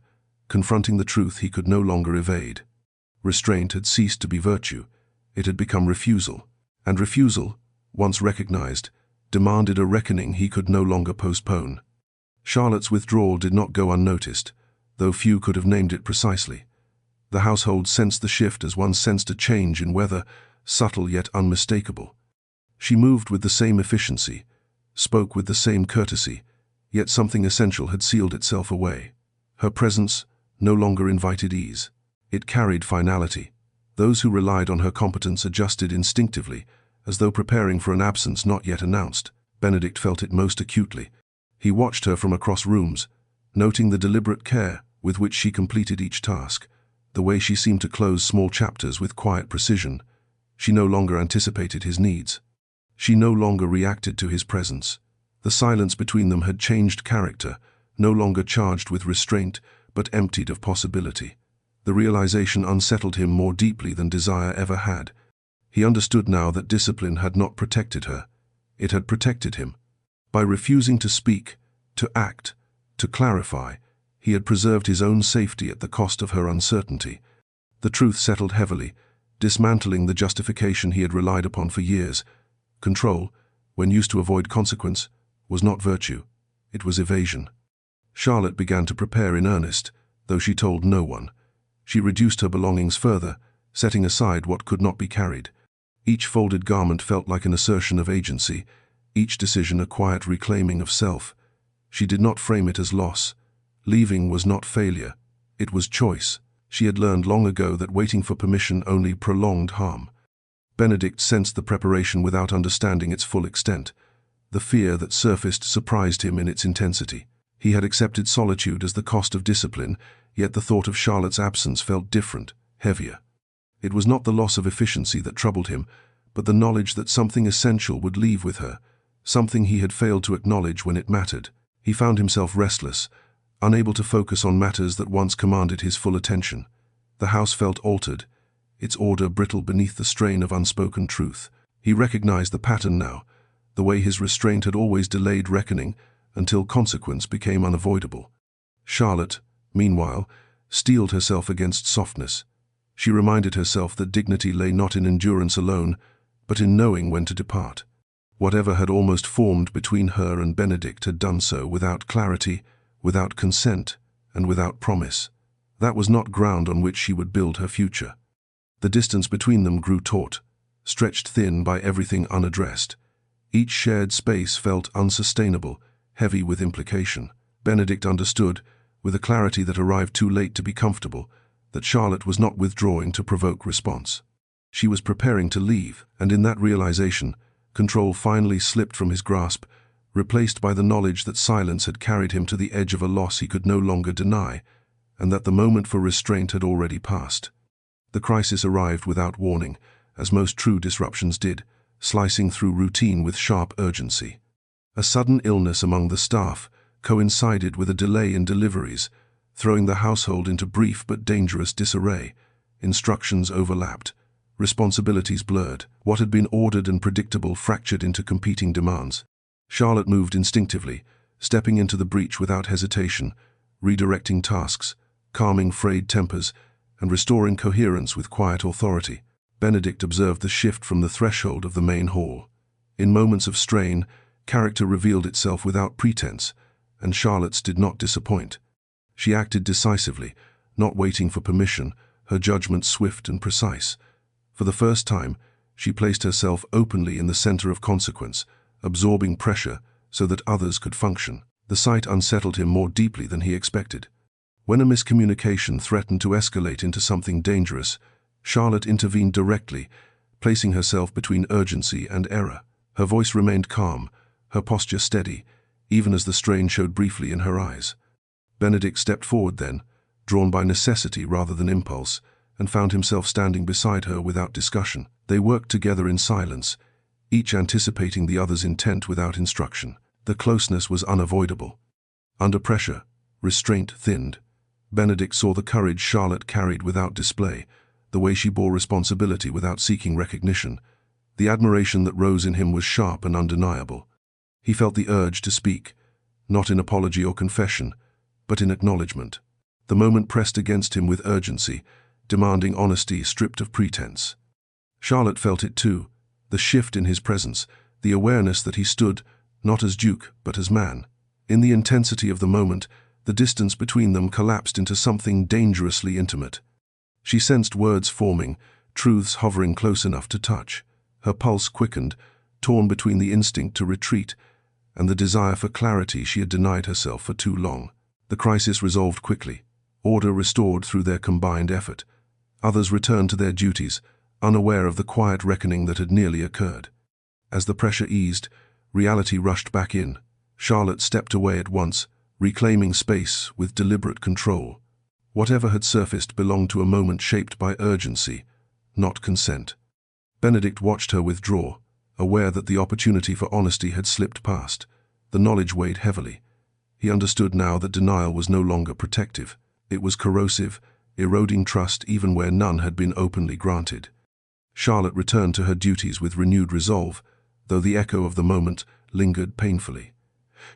confronting the truth he could no longer evade. Restraint had ceased to be virtue. It had become refusal. And refusal, once recognized, demanded a reckoning he could no longer postpone. Charlotte's withdrawal did not go unnoticed, though few could have named it precisely. The household sensed the shift as one sensed a change in weather, subtle yet unmistakable. She moved with the same efficiency, spoke with the same courtesy, yet something essential had sealed itself away. Her presence no longer invited ease. It carried finality. Those who relied on her competence adjusted instinctively, as though preparing for an absence not yet announced. Benedict felt it most acutely. He watched her from across rooms, noting the deliberate care with which she completed each task, the way she seemed to close small chapters with quiet precision. She no longer anticipated his needs. She no longer reacted to his presence. The silence between them had changed character, no longer charged with restraint, but emptied of possibility. The realization unsettled him more deeply than desire ever had. He understood now that discipline had not protected her. It had protected him. By refusing to speak, to act, to clarify, he had preserved his own safety at the cost of her uncertainty. The truth settled heavily, dismantling the justification he had relied upon for years. Control, when used to avoid consequence, was not virtue. It was evasion. Charlotte began to prepare in earnest, though she told no one. She reduced her belongings further, setting aside what could not be carried. Each folded garment felt like an assertion of agency, each decision a quiet reclaiming of self. She did not frame it as loss. Leaving was not failure. It was choice. She had learned long ago that waiting for permission only prolonged harm. Benedict sensed the preparation without understanding its full extent. The fear that surfaced surprised him in its intensity. He had accepted solitude as the cost of discipline, yet the thought of Charlotte's absence felt different, heavier. It was not the loss of efficiency that troubled him, but the knowledge that something essential would leave with her, something he had failed to acknowledge when it mattered. He found himself restless, unable to focus on matters that once commanded his full attention. The house felt altered, its order brittle beneath the strain of unspoken truth. He recognized the pattern now, the way his restraint had always delayed reckoning until consequence became unavoidable. Charlotte, meanwhile, steeled herself against softness. She reminded herself that dignity lay not in endurance alone, but in knowing when to depart. Whatever had almost formed between her and Benedict had done so without clarity, without consent, and without promise. That was not ground on which she would build her future. The distance between them grew taut, stretched thin by everything unaddressed. Each shared space felt unsustainable, heavy with implication. Benedict understood, with a clarity that arrived too late to be comfortable, that Charlotte was not withdrawing to provoke response. She was preparing to leave, and in that realization, control finally slipped from his grasp, replaced by the knowledge that silence had carried him to the edge of a loss he could no longer deny, and that the moment for restraint had already passed. The crisis arrived without warning, as most true disruptions did, slicing through routine with sharp urgency. A sudden illness among the staff coincided with a delay in deliveries, throwing the household into brief but dangerous disarray. Instructions overlapped, responsibilities blurred. What had been ordered and predictable fractured into competing demands. Charlotte moved instinctively, stepping into the breach without hesitation, redirecting tasks, calming frayed tempers, and restoring coherence with quiet authority. Benedict observed the shift from the threshold of the main hall. In moments of strain, character revealed itself without pretense, and Charlotte's did not disappoint. She acted decisively, not waiting for permission, her judgment swift and precise. For the first time, she placed herself openly in the center of consequence, absorbing pressure so that others could function. The sight unsettled him more deeply than he expected. When a miscommunication threatened to escalate into something dangerous, Charlotte intervened directly, placing herself between urgency and error. Her voice remained calm, her posture steady, even as the strain showed briefly in her eyes. Benedict stepped forward then, drawn by necessity rather than impulse, and found himself standing beside her without discussion. They worked together in silence, each anticipating the other's intent without instruction. The closeness was unavoidable. Under pressure, restraint thinned. Benedict saw the courage Charlotte carried without display, the way she bore responsibility without seeking recognition. The admiration that rose in him was sharp and undeniable. He felt the urge to speak, not in apology or confession, but in acknowledgement. The moment pressed against him with urgency, demanding honesty stripped of pretense. Charlotte felt it too, the shift in his presence, the awareness that he stood, not as Duke, but as man. In the intensity of the moment, the distance between them collapsed into something dangerously intimate. She sensed words forming, truths hovering close enough to touch. Her pulse quickened, torn between the instinct to retreat and the desire for clarity she had denied herself for too long. The crisis resolved quickly, order restored through their combined effort. Others returned to their duties, unaware of the quiet reckoning that had nearly occurred. As the pressure eased, reality rushed back in. Charlotte stepped away at once, reclaiming space with deliberate control. Whatever had surfaced belonged to a moment shaped by urgency, not consent. Benedict watched her withdraw, aware that the opportunity for honesty had slipped past. The knowledge weighed heavily. He understood now that denial was no longer protective. It was corrosive, eroding trust even where none had been openly granted. Charlotte returned to her duties with renewed resolve, though the echo of the moment lingered painfully.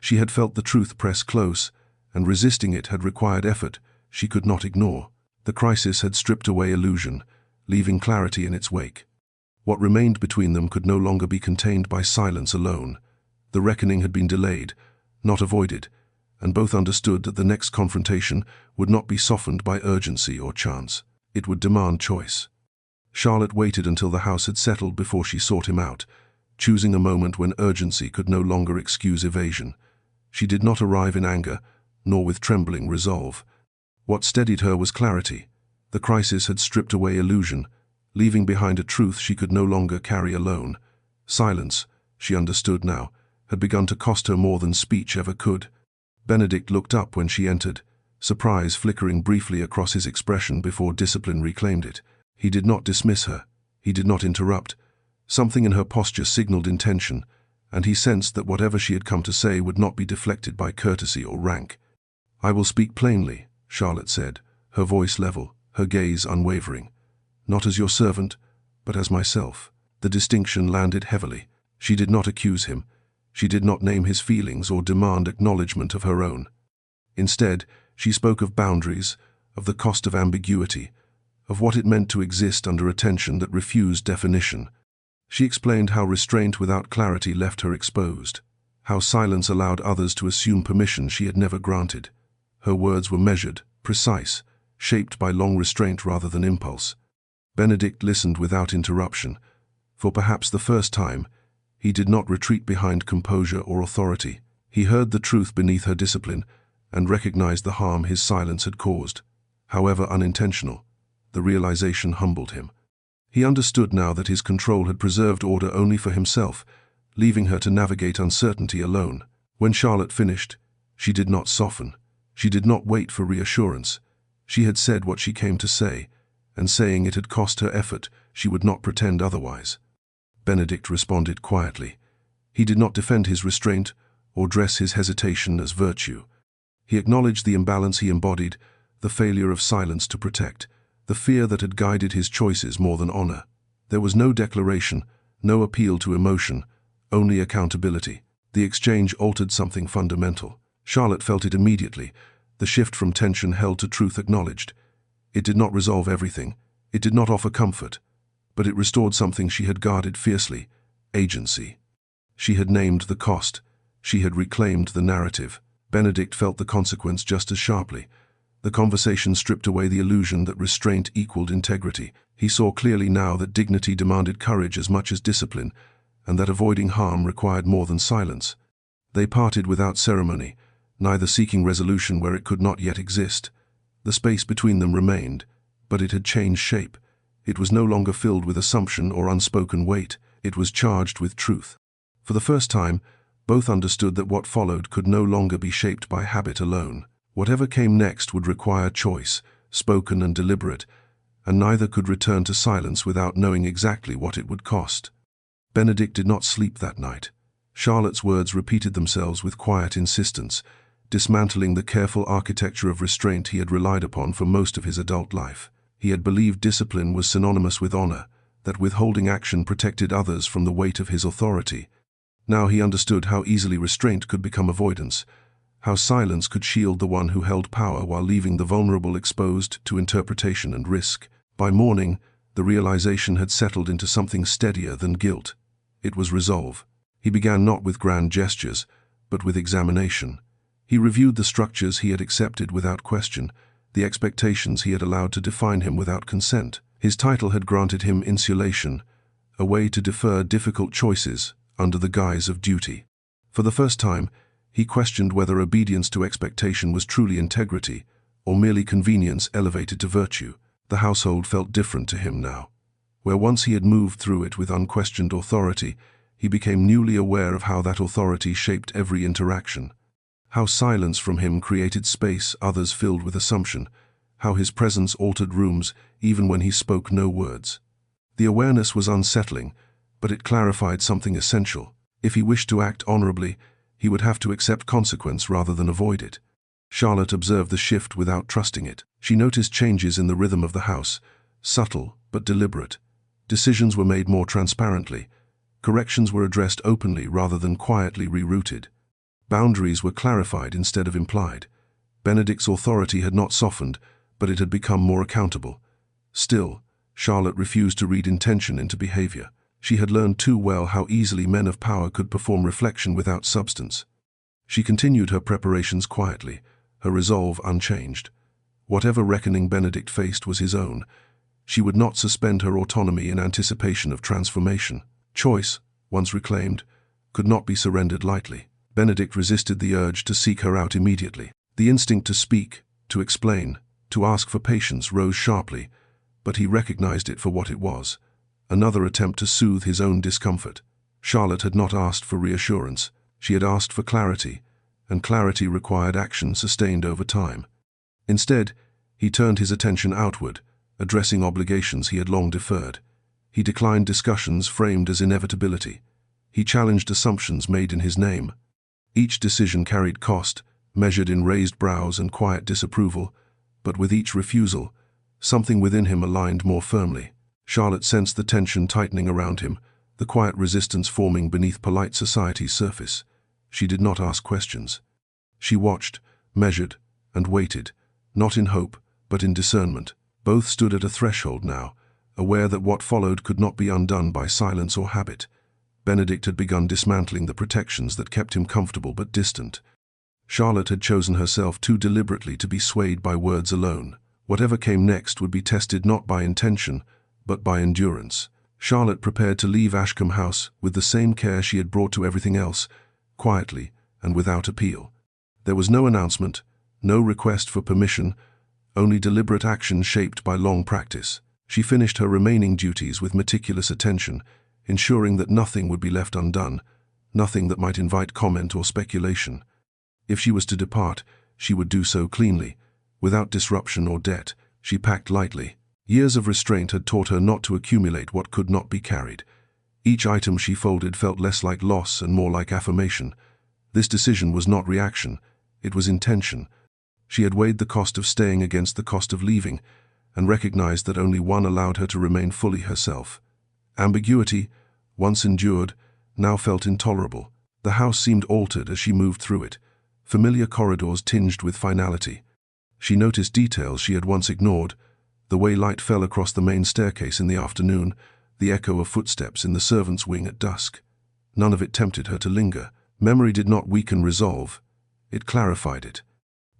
She had felt the truth press close, and resisting it had required effort she could not ignore. The crisis had stripped away illusion, leaving clarity in its wake. What remained between them could no longer be contained by silence alone. The reckoning had been delayed, not avoided, and both understood that the next confrontation would not be softened by urgency or chance. It would demand choice. Charlotte waited until the house had settled before she sought him out, choosing a moment when urgency could no longer excuse evasion. She did not arrive in anger, nor with trembling resolve. What steadied her was clarity. The crisis had stripped away illusion, leaving behind a truth she could no longer carry alone. Silence, she understood now, had begun to cost her more than speech ever could. Benedict looked up when she entered, surprise flickering briefly across his expression before discipline reclaimed it. He did not dismiss her. He did not interrupt. Something in her posture signaled intention, and he sensed that whatever she had come to say would not be deflected by courtesy or rank. "I will speak plainly," Charlotte said, her voice level, her gaze unwavering. "Not as your servant, but as myself." The distinction landed heavily. She did not accuse him. She did not name his feelings or demand acknowledgement of her own. Instead, she spoke of boundaries, of the cost of ambiguity, of what it meant to exist under a tension that refused definition. She explained how restraint without clarity left her exposed, how silence allowed others to assume permission she had never granted. Her words were measured, precise, shaped by long restraint rather than impulse. Benedict listened without interruption. For perhaps the first time, he did not retreat behind composure or authority. He heard the truth beneath her discipline and recognized the harm his silence had caused. However unintentional, the realization humbled him. He understood now that his control had preserved order only for himself, leaving her to navigate uncertainty alone. When Charlotte finished, she did not soften. She did not wait for reassurance. She had said what she came to say, and saying it had cost her effort, she would not pretend otherwise. Benedict responded quietly. He did not defend his restraint or dress his hesitation as virtue. He acknowledged the imbalance he embodied, the failure of silence to protect, the fear that had guided his choices more than honor. There was no declaration, no appeal to emotion, only accountability. The exchange altered something fundamental. Charlotte felt it immediately, the shift from tension held to truth acknowledged. It did not resolve everything, it did not offer comfort, but it restored something she had guarded fiercely: agency. She had named the cost, she had reclaimed the narrative. Benedict felt the consequence just as sharply. The conversation stripped away the illusion that restraint equaled integrity. He saw clearly now that dignity demanded courage as much as discipline, and that avoiding harm required more than silence. They parted without ceremony, neither seeking resolution where it could not yet exist. The space between them remained, but it had changed shape. It was no longer filled with assumption or unspoken weight. It was charged with truth. For the first time, both understood that what followed could no longer be shaped by habit alone. Whatever came next would require choice, spoken and deliberate, and neither could return to silence without knowing exactly what it would cost. Benedict did not sleep that night. Charlotte's words repeated themselves with quiet insistence, dismantling the careful architecture of restraint he had relied upon for most of his adult life. He had believed discipline was synonymous with honor, that withholding action protected others from the weight of his authority. Now he understood how easily restraint could become avoidance, how silence could shield the one who held power while leaving the vulnerable exposed to interpretation and risk. By morning, the realization had settled into something steadier than guilt. It was resolve. He began not with grand gestures, but with examination. He reviewed the structures he had accepted without question, the expectations he had allowed to define him without consent. His title had granted him insulation, a way to defer difficult choices under the guise of duty. For the first time, he questioned whether obedience to expectation was truly integrity, or merely convenience elevated to virtue. The household felt different to him now. Where once he had moved through it with unquestioned authority, he became newly aware of how that authority shaped every interaction. How silence from him created space others filled with assumption, how his presence altered rooms even when he spoke no words. The awareness was unsettling, but it clarified something essential. If he wished to act honorably, he would have to accept consequence rather than avoid it. Charlotte observed the shift without trusting it. She noticed changes in the rhythm of the house, subtle but deliberate. Decisions were made more transparently. Corrections were addressed openly rather than quietly rerouted. Boundaries were clarified instead of implied. Benedict's authority had not softened, but it had become more accountable. Still, Charlotte refused to read intention into behavior. She had learned too well how easily men of power could perform reflection without substance. She continued her preparations quietly, her resolve unchanged. Whatever reckoning Benedict faced was his own. She would not suspend her autonomy in anticipation of transformation. Choice, once reclaimed, could not be surrendered lightly. Benedict resisted the urge to seek her out immediately. The instinct to speak, to explain, to ask for patience rose sharply, but he recognized it for what it was. Another attempt to soothe his own discomfort. Charlotte had not asked for reassurance. She had asked for clarity, and clarity required action sustained over time. Instead, he turned his attention outward, addressing obligations he had long deferred. He declined discussions framed as inevitability. He challenged assumptions made in his name. Each decision carried cost, measured in raised brows and quiet disapproval, but with each refusal, something within him aligned more firmly. Charlotte sensed the tension tightening around him, the quiet resistance forming beneath polite society's surface. She did not ask questions. She watched, measured, and waited, not in hope, but in discernment. Both stood at a threshold now, aware that what followed could not be undone by silence or habit. Benedict had begun dismantling the protections that kept him comfortable but distant. Charlotte had chosen herself too deliberately to be swayed by words alone. Whatever came next would be tested not by intention, but by endurance. Charlotte prepared to leave Ashcombe House with the same care she had brought to everything else, quietly and without appeal. There was no announcement, no request for permission, only deliberate action shaped by long practice. She finished her remaining duties with meticulous attention, ensuring that nothing would be left undone, nothing that might invite comment or speculation. If she was to depart, she would do so cleanly, without disruption or debt. She packed lightly. Years of restraint had taught her not to accumulate what could not be carried. Each item she folded felt less like loss and more like affirmation. This decision was not reaction, it was intention. She had weighed the cost of staying against the cost of leaving, and recognized that only one allowed her to remain fully herself. Ambiguity, once endured, now felt intolerable. The house seemed altered as she moved through it, familiar corridors tinged with finality. She noticed details she had once ignored, the way light fell across the main staircase in the afternoon, the echo of footsteps in the servants' wing at dusk. None of it tempted her to linger. Memory did not weaken resolve, it clarified it.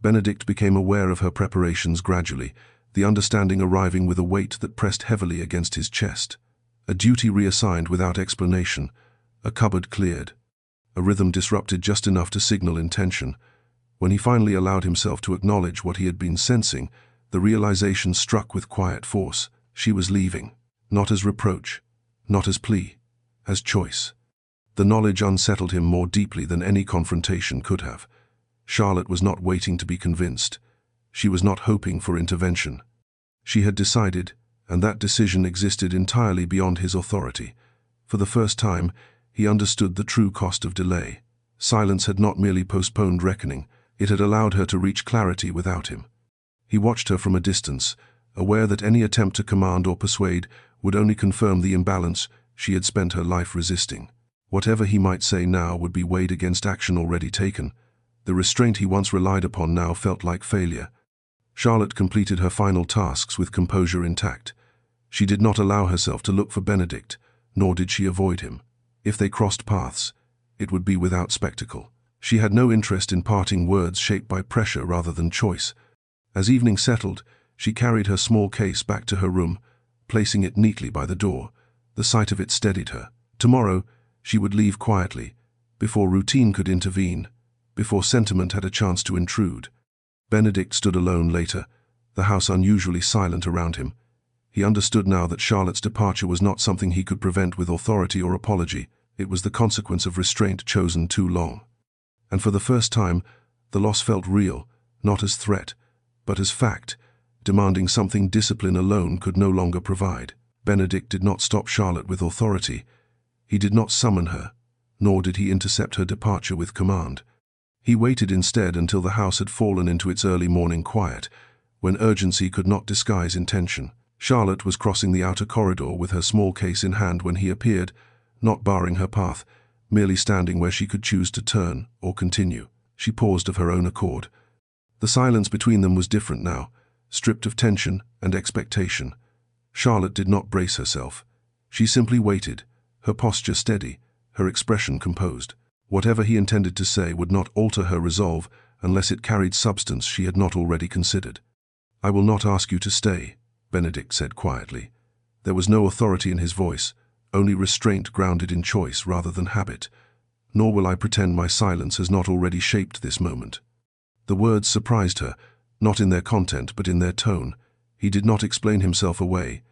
Benedict became aware of her preparations gradually, the understanding arriving with a weight that pressed heavily against his chest. A duty reassigned without explanation, A cupboard cleared. A rhythm disrupted just enough to signal intention. When he finally allowed himself to acknowledge what he had been sensing, the realization struck with quiet force. She was leaving. Not as reproach, not as plea, as choice. The knowledge unsettled him more deeply than any confrontation could have. Charlotte was not waiting to be convinced. She was not hoping for intervention. She had decided, and that decision existed entirely beyond his authority. For the first time, he understood the true cost of delay. Silence had not merely postponed reckoning, it had allowed her to reach clarity without him. He watched her from a distance, aware that any attempt to command or persuade would only confirm the imbalance she had spent her life resisting. Whatever he might say now would be weighed against action already taken. The restraint he once relied upon now felt like failure. Charlotte completed her final tasks with composure intact. She did not allow herself to look for Benedict, nor did she avoid him. If they crossed paths, it would be without spectacle. She had no interest in parting words shaped by pressure rather than choice. As evening settled, she carried her small case back to her room, placing it neatly by the door. The sight of it steadied her. Tomorrow, she would leave quietly, before routine could intervene, before sentiment had a chance to intrude. Benedict stood alone later, the house unusually silent around him. He understood now that Charlotte's departure was not something he could prevent with authority or apology. It was the consequence of restraint chosen too long. And for the first time, the loss felt real, not as threat, but as fact, demanding something discipline alone could no longer provide. Benedict did not stop Charlotte with authority. He did not summon her, nor did he intercept her departure with command. He waited instead until the house had fallen into its early morning quiet, when urgency could not disguise intention. Charlotte was crossing the outer corridor with her small case in hand when he appeared, not barring her path, merely standing where she could choose to turn or continue. She paused of her own accord. The silence between them was different now, stripped of tension and expectation. Charlotte did not brace herself. She simply waited, her posture steady, her expression composed. Whatever he intended to say would not alter her resolve unless it carried substance she had not already considered. "I will not ask you to stay," Benedict said quietly. There was no authority in his voice, only restraint grounded in choice rather than habit. "Nor will I pretend my silence has not already shaped this moment." The words surprised her, not in their content but in their tone. He did not explain himself away.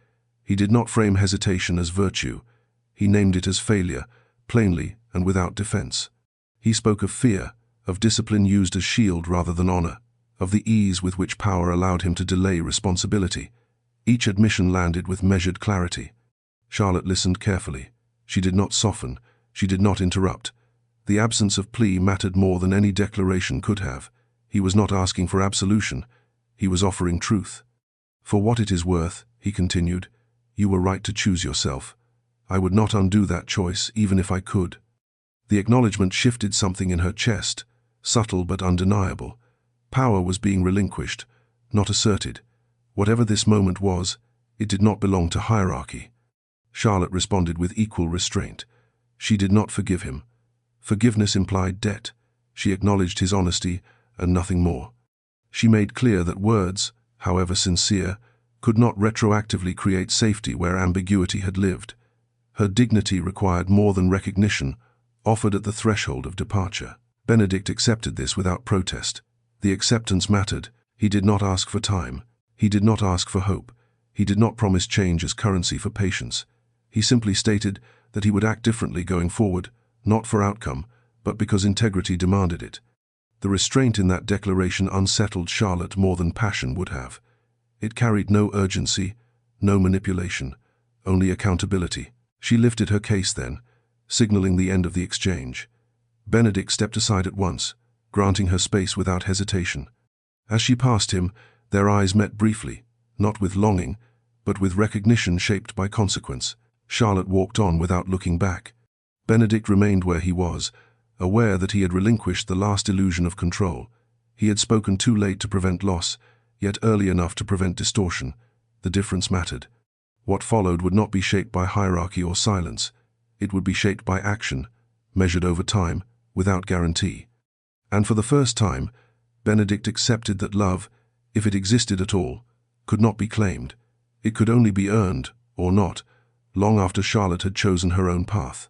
He did not frame hesitation as virtue. He named it as failure, plainly and without defense. He spoke of fear, of discipline used as shield rather than honor, of the ease with which power allowed him to delay responsibility. Each admission landed with measured clarity. Charlotte listened carefully. She did not soften. She did not interrupt. The absence of plea mattered more than any declaration could have. He was not asking for absolution. He was offering truth. "For what it is worth," he continued, "you were right to choose yourself. I would not undo that choice, even if I could." The acknowledgement shifted something in her chest, subtle but undeniable. Power was being relinquished, not asserted. Whatever this moment was, it did not belong to hierarchy. Charlotte responded with equal restraint. She did not forgive him. Forgiveness implied debt. She acknowledged his honesty and nothing more. She made clear that words, however sincere, could not retroactively create safety where ambiguity had lived. Her dignity required more than recognition, offered at the threshold of departure. Benedict accepted this without protest. The acceptance mattered. He did not ask for time. He did not ask for hope. He did not promise change as currency for patience. He simply stated that he would act differently going forward, not for outcome, but because integrity demanded it. The restraint in that declaration unsettled Charlotte more than passion would have. It carried no urgency, no manipulation, only accountability. She lifted her case then, signaling the end of the exchange. Benedict stepped aside at once, granting her space without hesitation. As she passed him, their eyes met briefly, not with longing, but with recognition shaped by consequence. Charlotte walked on without looking back. Benedict remained where he was, aware that he had relinquished the last illusion of control. He had spoken too late to prevent loss, yet early enough to prevent distortion. The difference mattered. What followed would not be shaped by hierarchy or silence. It would be shaped by action, measured over time, without guarantee. And for the first time, Benedict accepted that love, if it existed at all, could not be claimed. It could only be earned, or not, long after Charlotte had chosen her own path.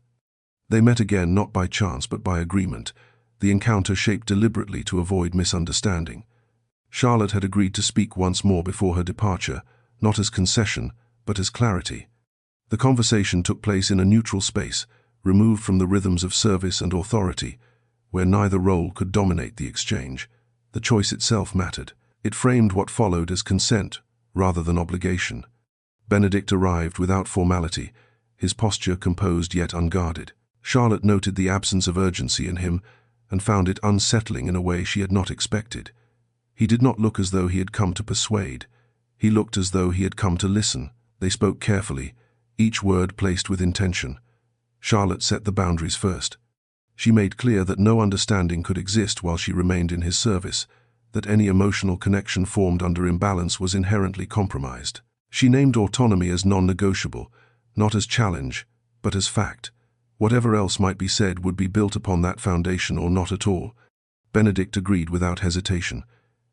They met again not by chance but by agreement, the encounter shaped deliberately to avoid misunderstanding. Charlotte had agreed to speak once more before her departure, not as concession, but as clarity. The conversation took place in a neutral space, removed from the rhythms of service and authority, where neither role could dominate the exchange. The choice itself mattered. It framed what followed as consent, rather than obligation. Benedict arrived without formality, his posture composed yet unguarded. Charlotte noted the absence of urgency in him and found it unsettling in a way she had not expected. He did not look as though he had come to persuade. He looked as though he had come to listen. They spoke carefully, each word placed with intention. Charlotte set the boundaries first. She made clear that no understanding could exist while she remained in his service, that any emotional connection formed under imbalance was inherently compromised. She named autonomy as non-negotiable, not as challenge, but as fact. Whatever else might be said would be built upon that foundation or not at all. Benedict agreed without hesitation.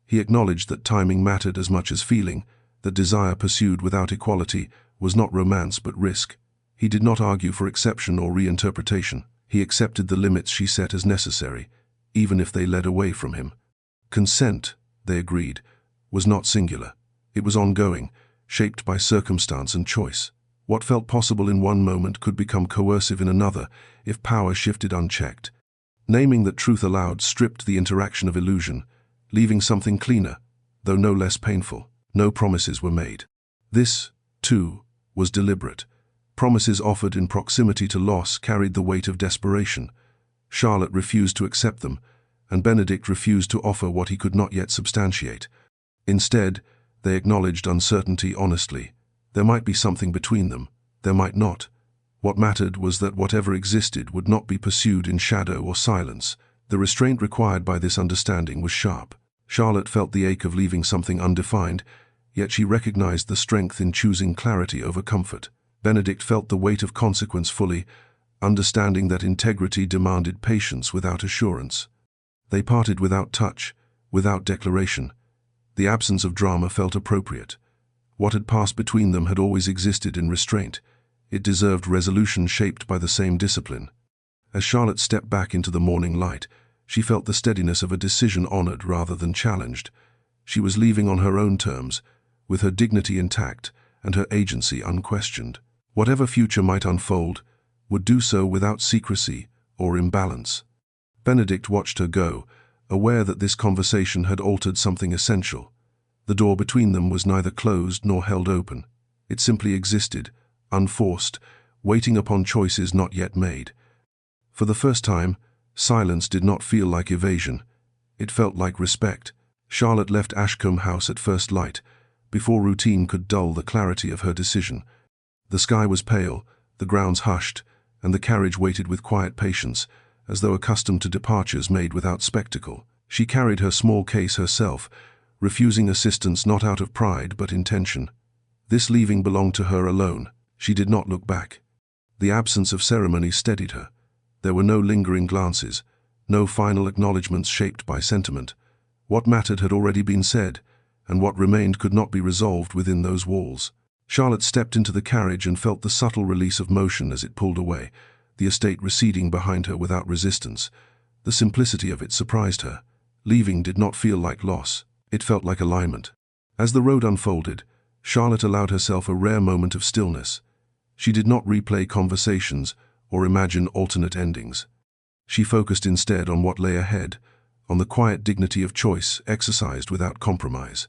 He acknowledged that timing mattered as much as feeling, that desire pursued without equality was not romance but risk. He did not argue for exception or reinterpretation. He accepted the limits she set as necessary, even if they led away from him. Consent, they agreed, was not singular. It was ongoing, shaped by circumstance and choice. What felt possible in one moment could become coercive in another if power shifted unchecked. Naming that truth aloud stripped the interaction of illusion, leaving something cleaner, though no less painful. No promises were made. This, too, was deliberate. Promises offered in proximity to loss carried the weight of desperation. Charlotte refused to accept them, and Benedict refused to offer what he could not yet substantiate. Instead, they acknowledged uncertainty honestly. There might be something between them, there might not. What mattered was that whatever existed would not be pursued in shadow or silence. The restraint required by this understanding was sharp. Charlotte felt the ache of leaving something undefined, yet she recognized the strength in choosing clarity over comfort. Benedict felt the weight of consequence fully, understanding that integrity demanded patience without assurance. They parted without touch, without declaration. The absence of drama felt appropriate. What had passed between them had always existed in restraint. It deserved resolution shaped by the same discipline. As Charlotte stepped back into the morning light, she felt the steadiness of a decision honored rather than challenged. She was leaving on her own terms, with her dignity intact and her agency unquestioned. Whatever future might unfold would do so without secrecy or imbalance. Benedict watched her go, aware that this conversation had altered something essential. The door between them was neither closed nor held open. It simply existed, unforced, waiting upon choices not yet made. For the first time, silence did not feel like evasion. It felt like respect. Charlotte left Ashcombe House at first light, before routine could dull the clarity of her decision. The sky was pale, the grounds hushed, and the carriage waited with quiet patience, as though accustomed to departures made without spectacle. She carried her small case herself, refusing assistance not out of pride but intention. This leaving belonged to her alone. She did not look back. The absence of ceremony steadied her. There were no lingering glances, no final acknowledgments shaped by sentiment. What mattered had already been said, and what remained could not be resolved within those walls. Charlotte stepped into the carriage and felt the subtle release of motion as it pulled away, the estate receding behind her without resistance. The simplicity of it surprised her. Leaving did not feel like loss. It felt like alignment. As the road unfolded, Charlotte allowed herself a rare moment of stillness. She did not replay conversations or imagine alternate endings. She focused instead on what lay ahead, on the quiet dignity of choice exercised without compromise.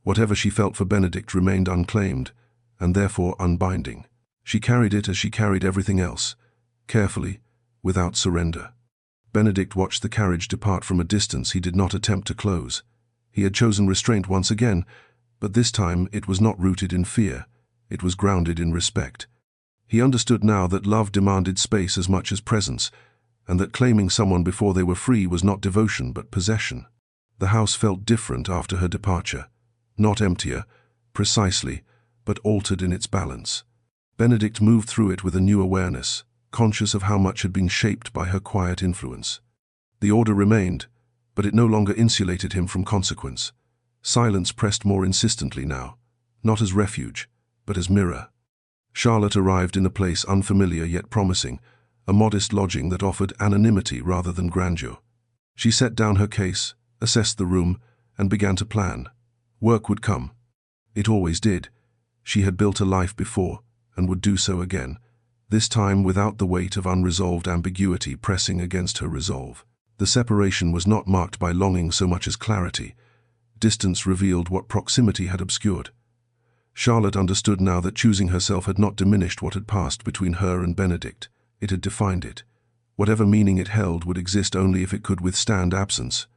Whatever she felt for Benedict remained unclaimed, and therefore unbinding. She carried it as she carried everything else, carefully, without surrender. Benedict watched the carriage depart from a distance he did not attempt to close. He had chosen restraint once again, but this time it was not rooted in fear. It was grounded in respect. He understood now that love demanded space as much as presence, and that claiming someone before they were free was not devotion but possession. The house felt different after her departure. Not emptier, precisely, but altered in its balance. Benedict moved through it with a new awareness, conscious of how much had been shaped by her quiet influence. The order remained, but it no longer insulated him from consequence. Silence pressed more insistently now, not as refuge, but as mirror. Charlotte arrived in a place unfamiliar yet promising, a modest lodging that offered anonymity rather than grandeur. She set down her case, assessed the room, and began to plan. Work would come. It always did. She had built a life before, and would do so again, this time without the weight of unresolved ambiguity pressing against her resolve. The separation was not marked by longing so much as clarity. Distance revealed what proximity had obscured. Charlotte understood now that choosing herself had not diminished what had passed between her and Benedict. It had defined it. Whatever meaning it held would exist only if it could withstand absence.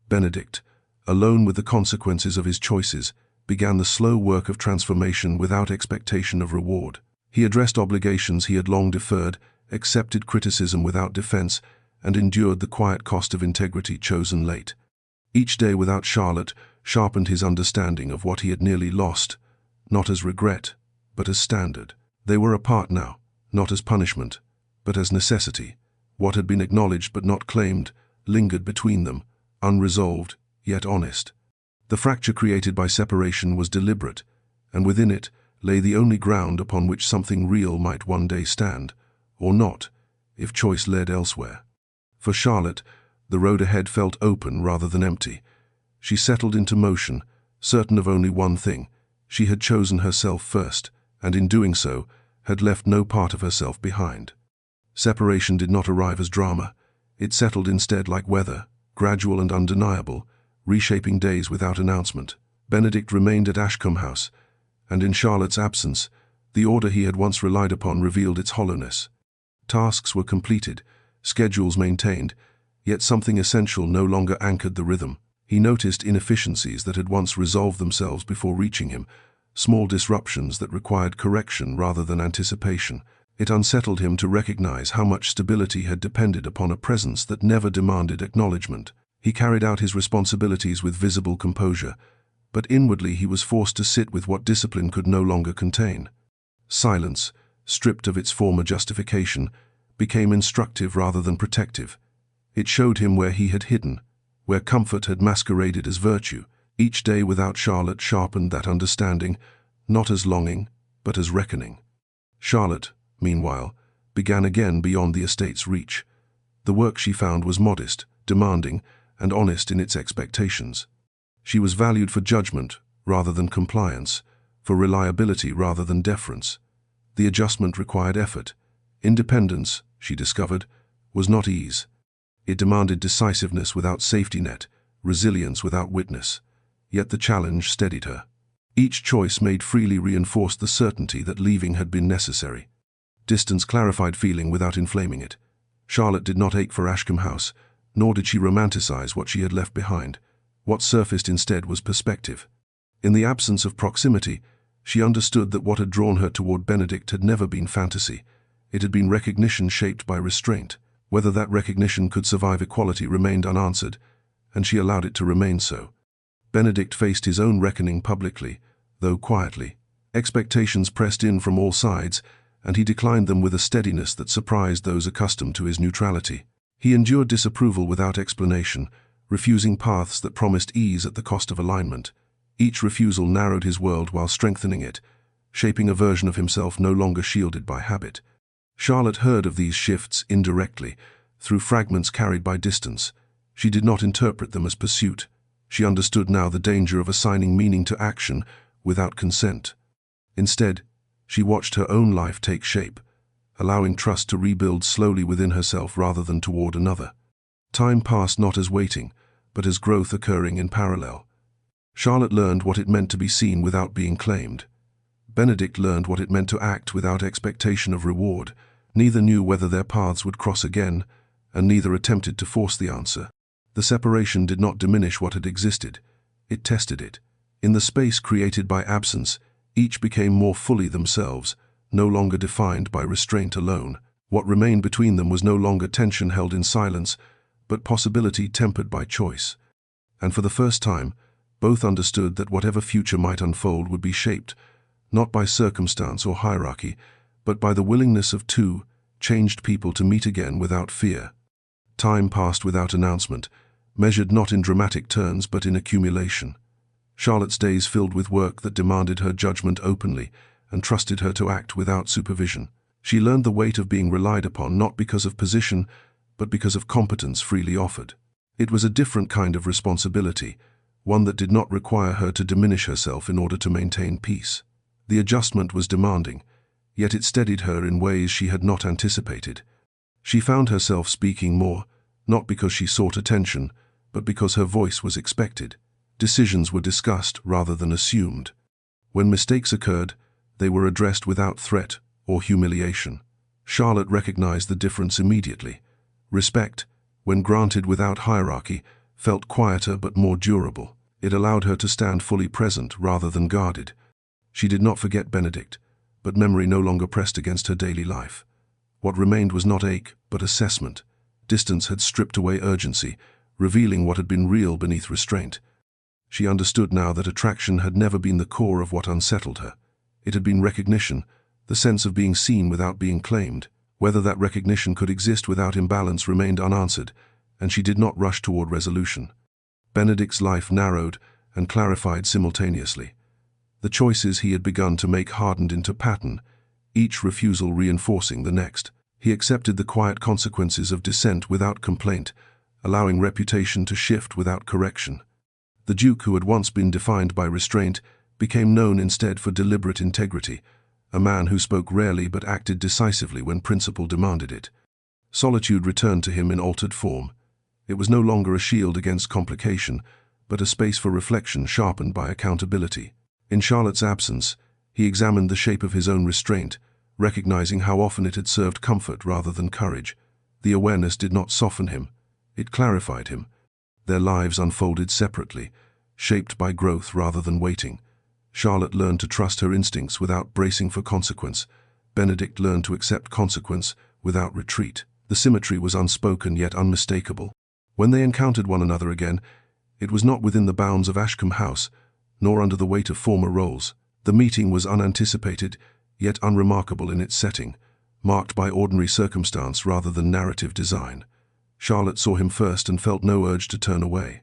Benedict, alone with the consequences of his choices, began the slow work of transformation without expectation of reward. He addressed obligations he had long deferred, accepted criticism without defense, and endured the quiet cost of integrity chosen late. Each day without Charlotte sharpened his understanding of what he had nearly lost, not as regret, but as standard. They were apart now, not as punishment, but as necessity. What had been acknowledged but not claimed lingered between them, unresolved, yet honest. The fracture created by separation was deliberate, and within it lay the only ground upon which something real might one day stand, or not, if choice led elsewhere. For Charlotte, the road ahead felt open rather than empty. She settled into motion, certain of only one thing. She had chosen herself first, and in doing so, had left no part of herself behind. Separation did not arrive as drama. It settled instead like weather, gradual and undeniable, reshaping days without announcement. Benedict remained at Ashcombe House, and in Charlotte's absence, the order he had once relied upon revealed its hollowness. Tasks were completed, schedules maintained, yet something essential no longer anchored the rhythm. He noticed inefficiencies that had once resolved themselves before reaching him, small disruptions that required correction rather than anticipation. It unsettled him to recognize how much stability had depended upon a presence that never demanded acknowledgement. He carried out his responsibilities with visible composure, but inwardly he was forced to sit with what discipline could no longer contain. Silence, stripped of its former justification, became instructive rather than protective. It showed him where he had hidden, where comfort had masqueraded as virtue. Each day without Charlotte sharpened that understanding, not as longing, but as reckoning. Charlotte, meanwhile, began again beyond the estate's reach. The work she found was modest, demanding, and honest in its expectations. She was valued for judgment rather than compliance, for reliability rather than deference. The adjustment required effort. Independence, she discovered, was not ease. It demanded decisiveness without safety net, resilience without witness. Yet the challenge steadied her. Each choice made freely reinforced the certainty that leaving had been necessary. Distance clarified feeling without inflaming it. Charlotte did not ache for Ashcombe House, nor did she romanticize what she had left behind. What surfaced instead was perspective. In the absence of proximity, she understood that what had drawn her toward Benedict had never been fantasy. It had been recognition shaped by restraint. Whether that recognition could survive equality remained unanswered, and she allowed it to remain so. Benedict faced his own reckoning publicly, though quietly. Expectations pressed in from all sides, and he declined them with a steadiness that surprised those accustomed to his neutrality. He endured disapproval without explanation, refusing paths that promised ease at the cost of alignment. Each refusal narrowed his world while strengthening it, shaping a version of himself no longer shielded by habit. Charlotte heard of these shifts indirectly, through fragments carried by distance. She did not interpret them as pursuit. She understood now the danger of assigning meaning to action without consent. Instead, she watched her own life take shape, allowing trust to rebuild slowly within herself rather than toward another. Time passed not as waiting, but as growth occurring in parallel. Charlotte learned what it meant to be seen without being claimed. Benedict learned what it meant to act without expectation of reward. Neither knew whether their paths would cross again, and neither attempted to force the answer. The separation did not diminish what had existed. It tested it. In the space created by absence, each became more fully themselves, no longer defined by restraint alone. What remained between them was no longer tension held in silence, but possibility tempered by choice. And for the first time, both understood that whatever future might unfold would be shaped, not by circumstance or hierarchy, but by the willingness of two changed people to meet again without fear. Time passed without announcement, measured not in dramatic turns but in accumulation. Charlotte's days filled with work that demanded her judgment openly and trusted her to act without supervision. She learned the weight of being relied upon not because of position, but because of competence freely offered. It was a different kind of responsibility, one that did not require her to diminish herself in order to maintain peace. The adjustment was demanding, yet it steadied her in ways she had not anticipated. She found herself speaking more, not because she sought attention, but because her voice was expected. Decisions were discussed rather than assumed. When mistakes occurred, they were addressed without threat or humiliation. Charlotte recognized the difference immediately. Respect, when granted without hierarchy, felt quieter but more durable. It allowed her to stand fully present rather than guarded. She did not forget Benedict, but memory no longer pressed against her daily life. What remained was not ache, but assessment. Distance had stripped away urgency, revealing what had been real beneath restraint. She understood now that attraction had never been the core of what unsettled her. It had been recognition, the sense of being seen without being claimed. Whether that recognition could exist without imbalance remained unanswered, and she did not rush toward resolution. Benedict's life narrowed and clarified simultaneously. The choices he had begun to make hardened into pattern, each refusal reinforcing the next. He accepted the quiet consequences of dissent without complaint, allowing reputation to shift without correction. The Duke, who had once been defined by restraint, became known instead for deliberate integrity, a man who spoke rarely but acted decisively when principle demanded it. Solitude returned to him in altered form. It was no longer a shield against complication, but a space for reflection sharpened by accountability. In Charlotte's absence, he examined the shape of his own restraint, recognizing how often it had served comfort rather than courage. The awareness did not soften him, it clarified him. Their lives unfolded separately, shaped by growth rather than waiting. Charlotte learned to trust her instincts without bracing for consequence. Benedict learned to accept consequence without retreat. The symmetry was unspoken yet unmistakable. When they encountered one another again, it was not within the bounds of Ashcombe House, nor under the weight of former roles. The meeting was unanticipated, yet unremarkable in its setting, marked by ordinary circumstance rather than narrative design. Charlotte saw him first and felt no urge to turn away.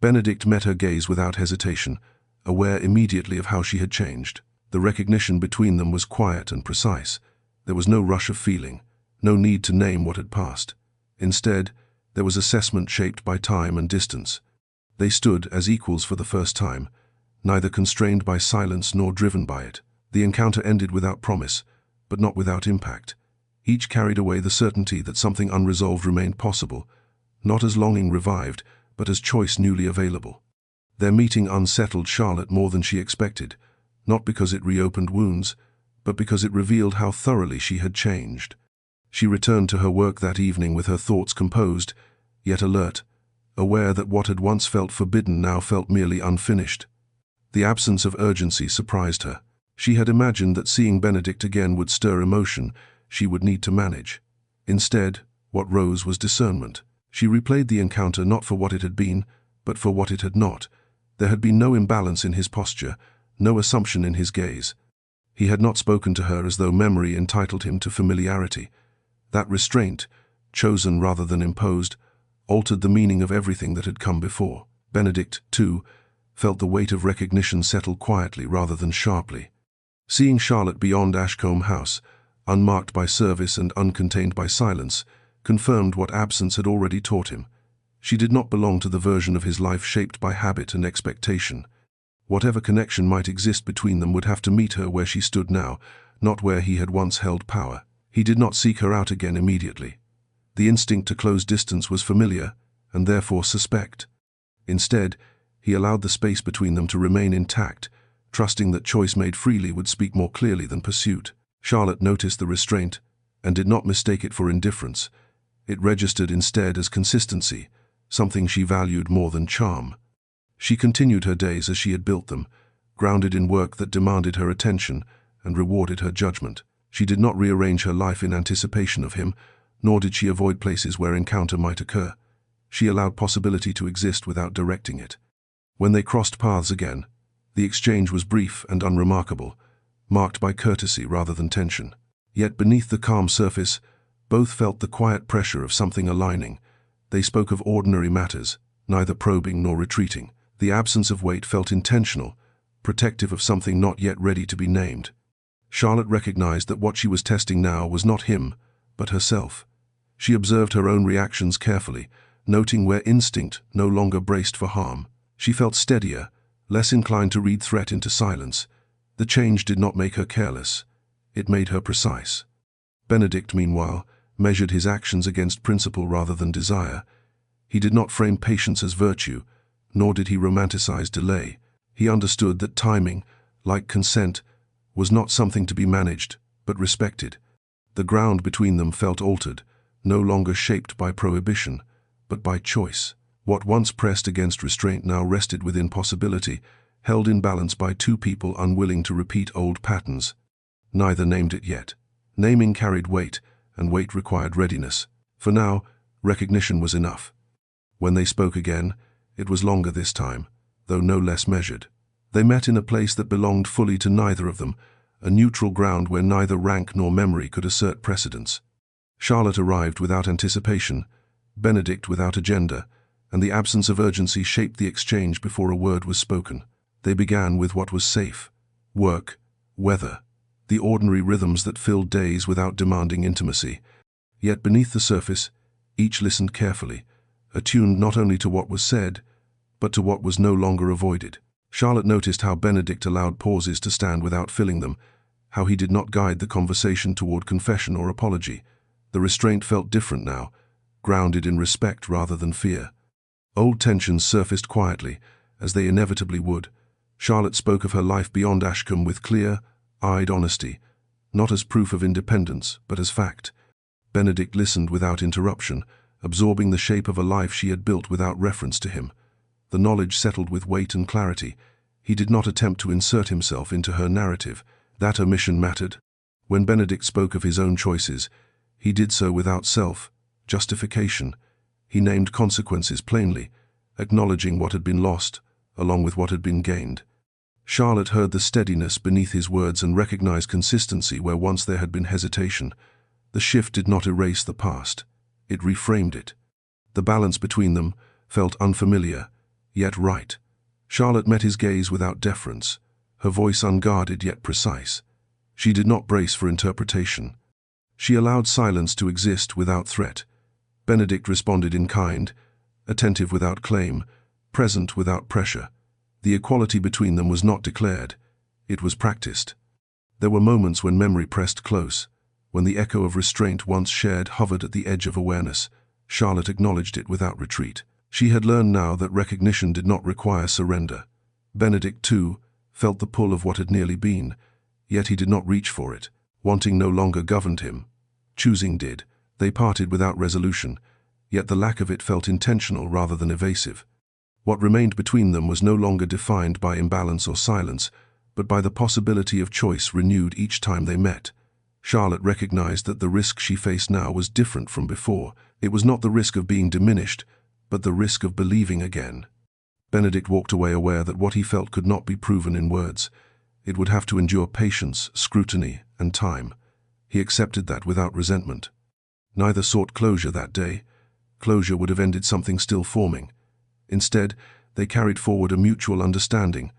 Benedict met her gaze without hesitation, aware immediately of how she had changed. The recognition between them was quiet and precise. There was no rush of feeling, no need to name what had passed. Instead, there was assessment shaped by time and distance. They stood as equals for the first time, neither constrained by silence nor driven by it. The encounter ended without promise, but not without impact. Each carried away the certainty that something unresolved remained possible, not as longing revived, but as choice newly available. Their meeting unsettled Charlotte more than she expected, not because it reopened wounds, but because it revealed how thoroughly she had changed. She returned to her work that evening with her thoughts composed, yet alert, aware that what had once felt forbidden now felt merely unfinished. The absence of urgency surprised her. She had imagined that seeing Benedict again would stir emotion she would need to manage. Instead, what rose was discernment. She replayed the encounter not for what it had been, but for what it had not. There had been no imbalance in his posture, no assumption in his gaze. He had not spoken to her as though memory entitled him to familiarity. That restraint, chosen rather than imposed, altered the meaning of everything that had come before. Benedict, too, felt the weight of recognition settle quietly rather than sharply. Seeing Charlotte beyond Ashcombe House, unmarked by service and uncontained by silence, confirmed what absence had already taught him. She did not belong to the version of his life shaped by habit and expectation. Whatever connection might exist between them would have to meet her where she stood now, not where he had once held power. He did not seek her out again immediately. The instinct to close distance was familiar, and therefore suspect. Instead, he allowed the space between them to remain intact, trusting that choice made freely would speak more clearly than pursuit. Charlotte noticed the restraint, and did not mistake it for indifference. It registered instead as consistency, something she valued more than charm. She continued her days as she had built them, grounded in work that demanded her attention and rewarded her judgment. She did not rearrange her life in anticipation of him, nor did she avoid places where encounter might occur. She allowed possibility to exist without directing it. When they crossed paths again, the exchange was brief and unremarkable, marked by courtesy rather than tension. Yet beneath the calm surface, both felt the quiet pressure of something aligning. They spoke of ordinary matters, neither probing nor retreating. The absence of weight felt intentional, protective of something not yet ready to be named. Charlotte recognized that what she was testing now was not him, but herself. She observed her own reactions carefully, noting where instinct no longer braced for harm. She felt steadier, less inclined to read threat into silence. The change did not make her careless. It made her precise. Benedict, meanwhile, measured his actions against principle rather than desire. He did not frame patience as virtue, nor did he romanticize delay. He understood that timing, like consent, was not something to be managed, but respected. The ground between them felt altered, no longer shaped by prohibition, but by choice. What once pressed against restraint now rested within possibility, held in balance by two people unwilling to repeat old patterns. Neither named it yet. Naming carried weight, and weight required readiness. For now, recognition was enough. When they spoke again, it was longer this time, though no less measured. They met in a place that belonged fully to neither of them, a neutral ground where neither rank nor memory could assert precedence. Charlotte arrived without anticipation, Benedict without agenda, and the absence of urgency shaped the exchange before a word was spoken. They began with what was safe: work, weather, the ordinary rhythms that filled days without demanding intimacy. Yet beneath the surface, each listened carefully, attuned not only to what was said, but to what was no longer avoided. Charlotte noticed how Benedict allowed pauses to stand without filling them, how he did not guide the conversation toward confession or apology. The restraint felt different now, grounded in respect rather than fear. Old tensions surfaced quietly, as they inevitably would. Charlotte spoke of her life beyond Ashcombe with clear-eyed honesty, not as proof of independence, but as fact. Benedict listened without interruption, absorbing the shape of a life she had built without reference to him. The knowledge settled with weight and clarity. He did not attempt to insert himself into her narrative. That omission mattered. When Benedict spoke of his own choices, he did so without self-justification. He named consequences plainly, acknowledging what had been lost, along with what had been gained. Charlotte heard the steadiness beneath his words and recognized consistency where once there had been hesitation. The shift did not erase the past. It reframed it. The balance between them felt unfamiliar, yet right. Charlotte met his gaze without deference, her voice unguarded yet precise. She did not brace for interpretation. She allowed silence to exist without threat. Benedict responded in kind, attentive without claim, present without pressure. The equality between them was not declared. It was practiced. There were moments when memory pressed close, when the echo of restraint once shared hovered at the edge of awareness. Charlotte acknowledged it without retreat. She had learned now that recognition did not require surrender. Benedict, too, felt the pull of what had nearly been, yet he did not reach for it. Wanting no longer governed him. Choosing did. They parted without resolution, yet the lack of it felt intentional rather than evasive. What remained between them was no longer defined by imbalance or silence, but by the possibility of choice renewed each time they met. Charlotte recognized that the risk she faced now was different from before. It was not the risk of being diminished, but the risk of believing again. Benedict walked away aware that what he felt could not be proven in words. It would have to endure patience, scrutiny, and time. He accepted that without resentment. Neither sought closure that day. Closure would have ended something still forming. Instead, they carried forward a mutual understanding,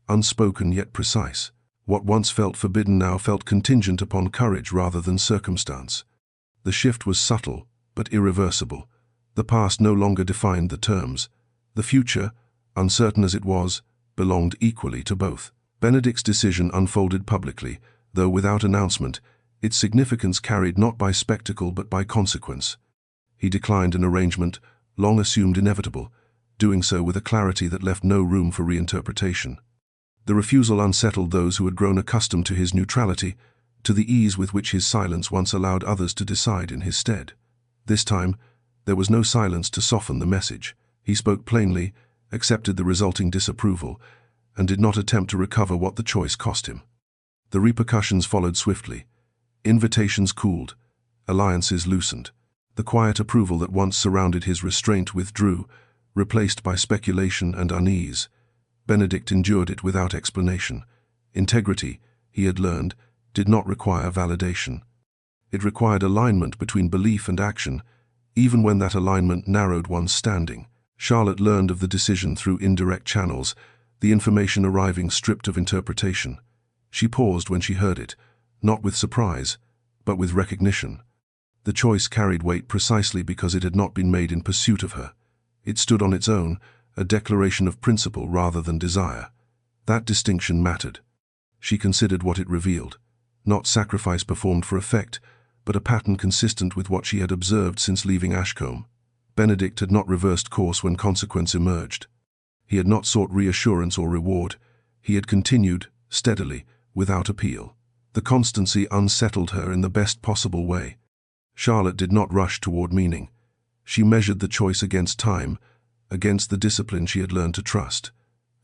unspoken yet precise. What once felt forbidden now felt contingent upon courage rather than circumstance. The shift was subtle, but irreversible. The past no longer defined the terms. The future, uncertain as it was, belonged equally to both. Benedict's decision unfolded publicly, though without announcement, its significance carried not by spectacle but by consequence. He declined an arrangement long assumed inevitable, doing so with a clarity that left no room for reinterpretation. The refusal unsettled those who had grown accustomed to his neutrality, to the ease with which his silence once allowed others to decide in his stead. This time, there was no silence to soften the message. He spoke plainly, accepted the resulting disapproval, and did not attempt to recover what the choice cost him. The repercussions followed swiftly. Invitations cooled, alliances loosened. The quiet approval that once surrounded his restraint withdrew, replaced by speculation and unease. Benedict endured it without explanation. Integrity, he had learned, did not require validation. It required alignment between belief and action, even when that alignment narrowed one's standing. Charlotte learned of the decision through indirect channels, the information arriving stripped of interpretation. She paused when she heard it, not with surprise, but with recognition. The choice carried weight precisely because it had not been made in pursuit of her. It stood on its own, a declaration of principle rather than desire. That distinction mattered. She considered what it revealed. Not sacrifice performed for effect, but a pattern consistent with what she had observed since leaving Ashcombe. Benedict had not reversed course when consequence emerged. He had not sought reassurance or reward. He had continued, steadily, without appeal. The constancy unsettled her in the best possible way. Charlotte did not rush toward meaning. She measured the choice against time, against the discipline she had learned to trust.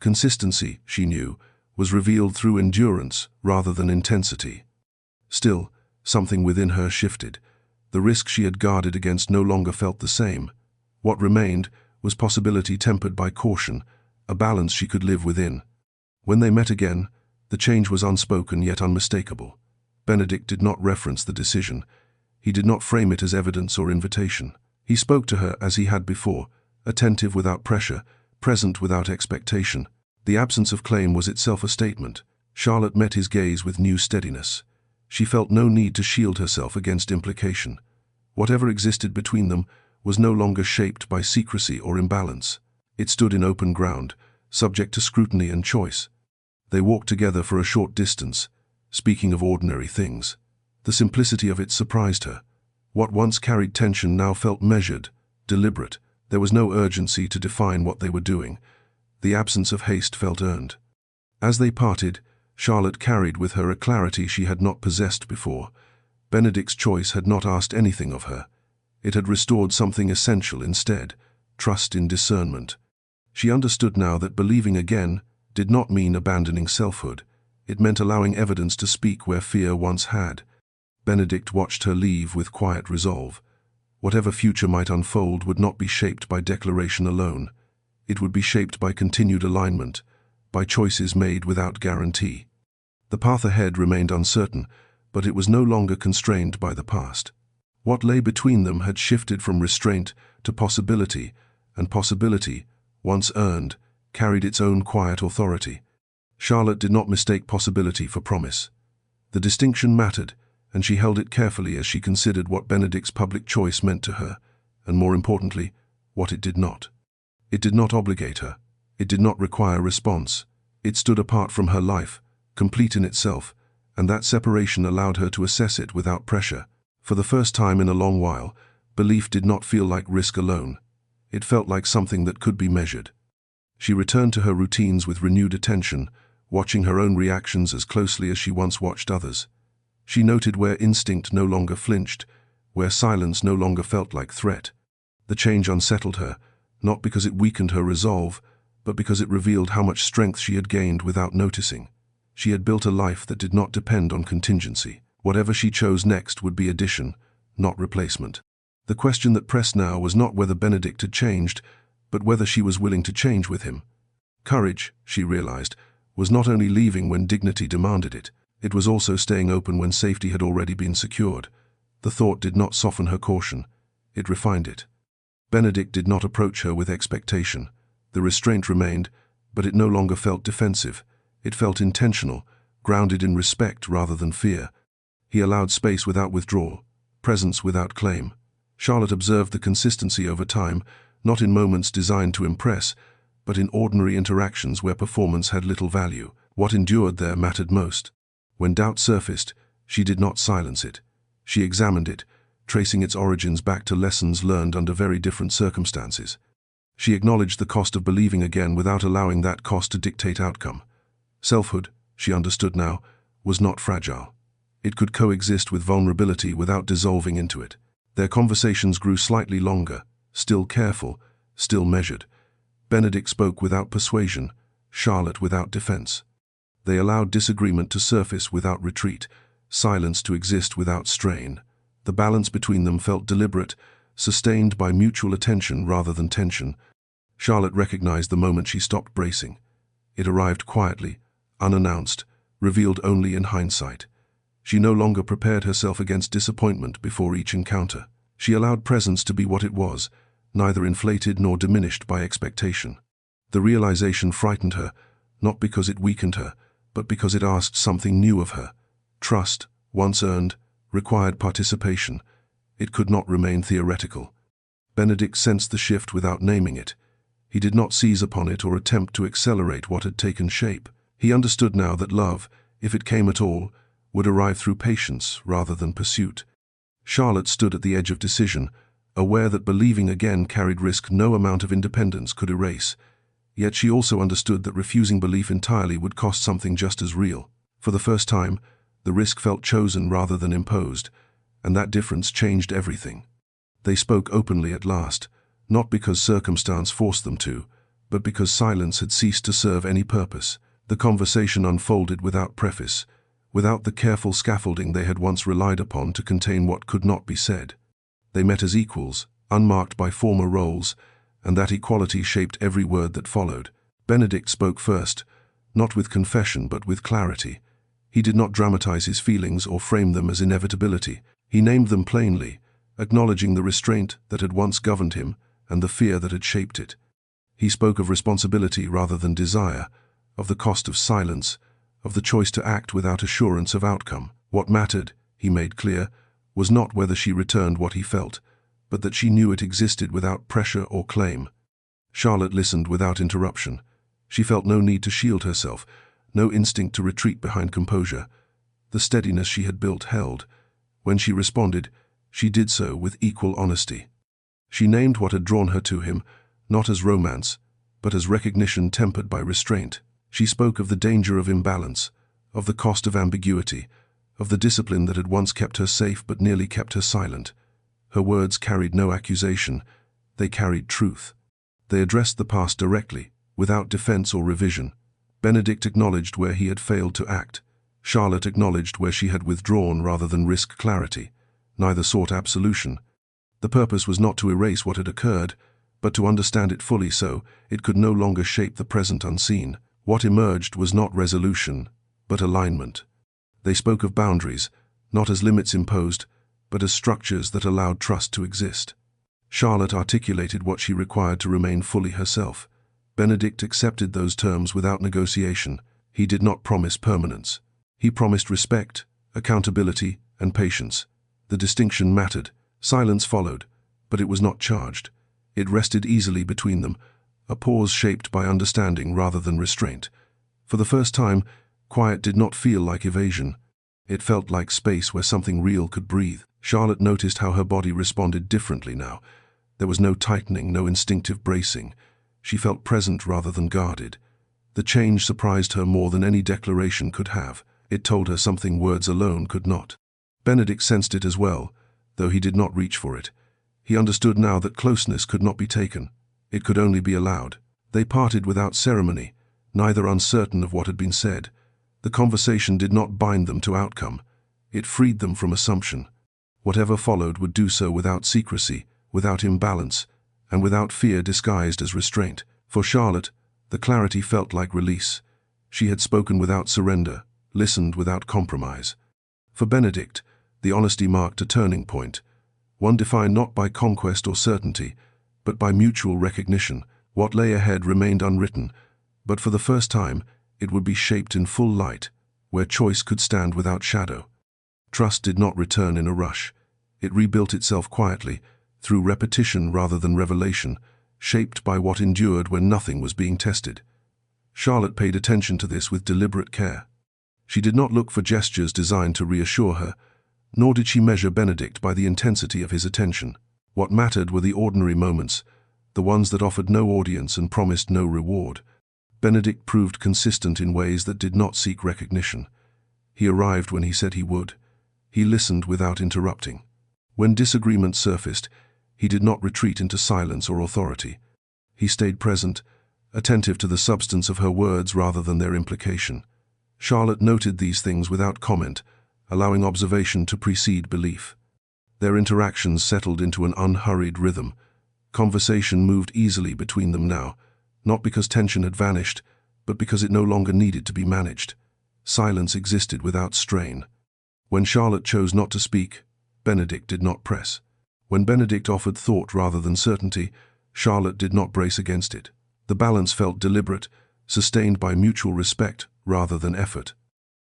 Consistency, she knew, was revealed through endurance rather than intensity. Still, something within her shifted. The risk she had guarded against no longer felt the same. What remained was possibility tempered by caution, a balance she could live within. When they met again, the change was unspoken yet unmistakable. Benedict did not reference the decision. He did not frame it as evidence or invitation. He spoke to her as he had before, attentive without pressure, present without expectation. The absence of claim was itself a statement. Charlotte met his gaze with new steadiness. She felt no need to shield herself against implication. Whatever existed between them was no longer shaped by secrecy or imbalance. It stood in open ground, subject to scrutiny and choice. They walked together for a short distance, speaking of ordinary things. The simplicity of it surprised her. What once carried tension now felt measured, deliberate. There was no urgency to define what they were doing. The absence of haste felt earned. As they parted, Charlotte carried with her a clarity she had not possessed before. Benedict's choice had not asked anything of her. It had restored something essential instead, trust in discernment. She understood now that believing again did not mean abandoning selfhood. It meant allowing evidence to speak where fear once had. Benedict watched her leave with quiet resolve. Whatever future might unfold would not be shaped by declaration alone. It would be shaped by continued alignment, by choices made without guarantee. The path ahead remained uncertain, but it was no longer constrained by the past. What lay between them had shifted from restraint to possibility, and possibility, once earned, carried its own quiet authority. Charlotte did not mistake possibility for promise. The distinction mattered, and she held it carefully as she considered what Benedict's public choice meant to her, and more importantly, what it did not. It did not obligate her. It did not require response. It stood apart from her life, complete in itself, and that separation allowed her to assess it without pressure. For the first time in a long while, belief did not feel like risk alone. It felt like something that could be measured. She returned to her routines with renewed attention, watching her own reactions as closely as she once watched others. She noted where instinct no longer flinched, where silence no longer felt like threat. The change unsettled her, not because it weakened her resolve, but because it revealed how much strength she had gained without noticing. She had built a life that did not depend on contingency. Whatever she chose next would be addition, not replacement. The question that pressed now was not whether Benedict had changed, but whether she was willing to change with him. Courage, she realized, was not only leaving when dignity demanded it, it was also staying open when safety had already been secured. The thought did not soften her caution, it refined it. Benedict did not approach her with expectation. The restraint remained, but it no longer felt defensive. It felt intentional, grounded in respect rather than fear. He allowed space without withdrawal, presence without claim. Charlotte observed the consistency over time, not in moments designed to impress, but in ordinary interactions where performance had little value. What endured there mattered most. When doubt surfaced, she did not silence it. She examined it, tracing its origins back to lessons learned under very different circumstances. She acknowledged the cost of believing again without allowing that cost to dictate outcome. Selfhood, she understood now, was not fragile. It could coexist with vulnerability without dissolving into it. Their conversations grew slightly longer, still careful, still measured. Benedict spoke without persuasion, Charlotte without defense. They allowed disagreement to surface without retreat, silence to exist without strain. The balance between them felt deliberate, sustained by mutual attention rather than tension. Charlotte recognized the moment she stopped bracing. It arrived quietly, unannounced, revealed only in hindsight. She no longer prepared herself against disappointment before each encounter. She allowed presence to be what it was, neither inflated nor diminished by expectation. The realization frightened her, not because it weakened her, but because it asked something new of her. Trust, once earned, required participation. It could not remain theoretical. Benedict sensed the shift without naming it. He did not seize upon it or attempt to accelerate what had taken shape. He understood now that love, if it came at all, would arrive through patience rather than pursuit. Charlotte stood at the edge of decision, aware that believing again carried risk no amount of independence could erase. Yet she also understood that refusing belief entirely would cost something just as real. For the first time, the risk felt chosen rather than imposed, and that difference changed everything. They spoke openly at last, not because circumstance forced them to, but because silence had ceased to serve any purpose. The conversation unfolded without preface, without the careful scaffolding they had once relied upon to contain what could not be said. They met as equals, unmarked by former roles, and that equality shaped every word that followed. Benedict spoke first, not with confession but with clarity. He did not dramatize his feelings or frame them as inevitability. He named them plainly, acknowledging the restraint that had once governed him and the fear that had shaped it. He spoke of responsibility rather than desire, of the cost of silence, of the choice to act without assurance of outcome. What mattered, he made clear, was not whether she returned what he felt, but that she knew it existed without pressure or claim. Charlotte listened without interruption. She felt no need to shield herself, no instinct to retreat behind composure. The steadiness she had built held. When she responded, she did so with equal honesty. She named what had drawn her to him, not as romance, but as recognition tempered by restraint. She spoke of the danger of imbalance, of the cost of ambiguity, of the discipline that had once kept her safe but nearly kept her silent. Her words carried no accusation, they carried truth. They addressed the past directly, without defense or revision. Benedict acknowledged where he had failed to act. Charlotte acknowledged where she had withdrawn rather than risk clarity. Neither sought absolution. The purpose was not to erase what had occurred, but to understand it fully so it could no longer shape the present unseen. What emerged was not resolution, but alignment. They spoke of boundaries, not as limits imposed, but as structures that allowed trust to exist. Charlotte articulated what she required to remain fully herself. Benedict accepted those terms without negotiation. He did not promise permanence. He promised respect, accountability, and patience. The distinction mattered. Silence followed, but it was not charged. It rested easily between them, a pause shaped by understanding rather than restraint. For the first time, quiet did not feel like evasion. It felt like space where something real could breathe. Charlotte noticed how her body responded differently now. There was no tightening, no instinctive bracing. She felt present rather than guarded. The change surprised her more than any declaration could have. It told her something words alone could not. Benedict sensed it as well, though he did not reach for it. He understood now that closeness could not be taken. It could only be allowed. They parted without ceremony, neither uncertain of what had been said. The conversation did not bind them to outcome. It freed them from assumption. Whatever followed would do so without secrecy, without imbalance, and without fear disguised as restraint. For Charlotte, the clarity felt like release. She had spoken without surrender, listened without compromise. For Benedict, the honesty marked a turning point, one defined not by conquest or certainty, but by mutual recognition. What lay ahead remained unwritten, but for the first time, it would be shaped in full light, where choice could stand without shadow. Trust did not return in a rush. It rebuilt itself quietly, through repetition rather than revelation, shaped by what endured when nothing was being tested. Charlotte paid attention to this with deliberate care. She did not look for gestures designed to reassure her, nor did she measure Benedict by the intensity of his attention. What mattered were the ordinary moments, the ones that offered no audience and promised no reward. Benedict proved consistent in ways that did not seek recognition. He arrived when he said he would. He listened without interrupting. When disagreement surfaced, he did not retreat into silence or authority. He stayed present, attentive to the substance of her words rather than their implication. Charlotte noted these things without comment, allowing observation to precede belief. Their interactions settled into an unhurried rhythm. Conversation moved easily between them now, not because tension had vanished, but because it no longer needed to be managed. Silence existed without strain. When Charlotte chose not to speak, Benedict did not press. When Benedict offered thought rather than certainty, Charlotte did not brace against it. The balance felt deliberate, sustained by mutual respect rather than effort.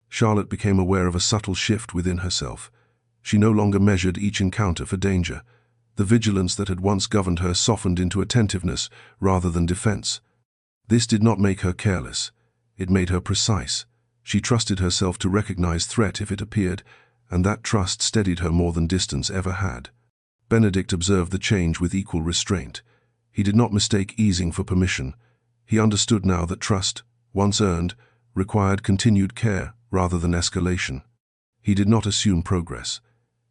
Charlotte became aware of a subtle shift within herself. She no longer measured each encounter for danger. The vigilance that had once governed her softened into attentiveness rather than defense. This did not make her careless. It made her precise. She trusted herself to recognize threat if it appeared, and that trust steadied her more than distance ever had. Benedict observed the change with equal restraint. He did not mistake easing for permission. He understood now that trust, once earned, required continued care rather than escalation. He did not assume progress.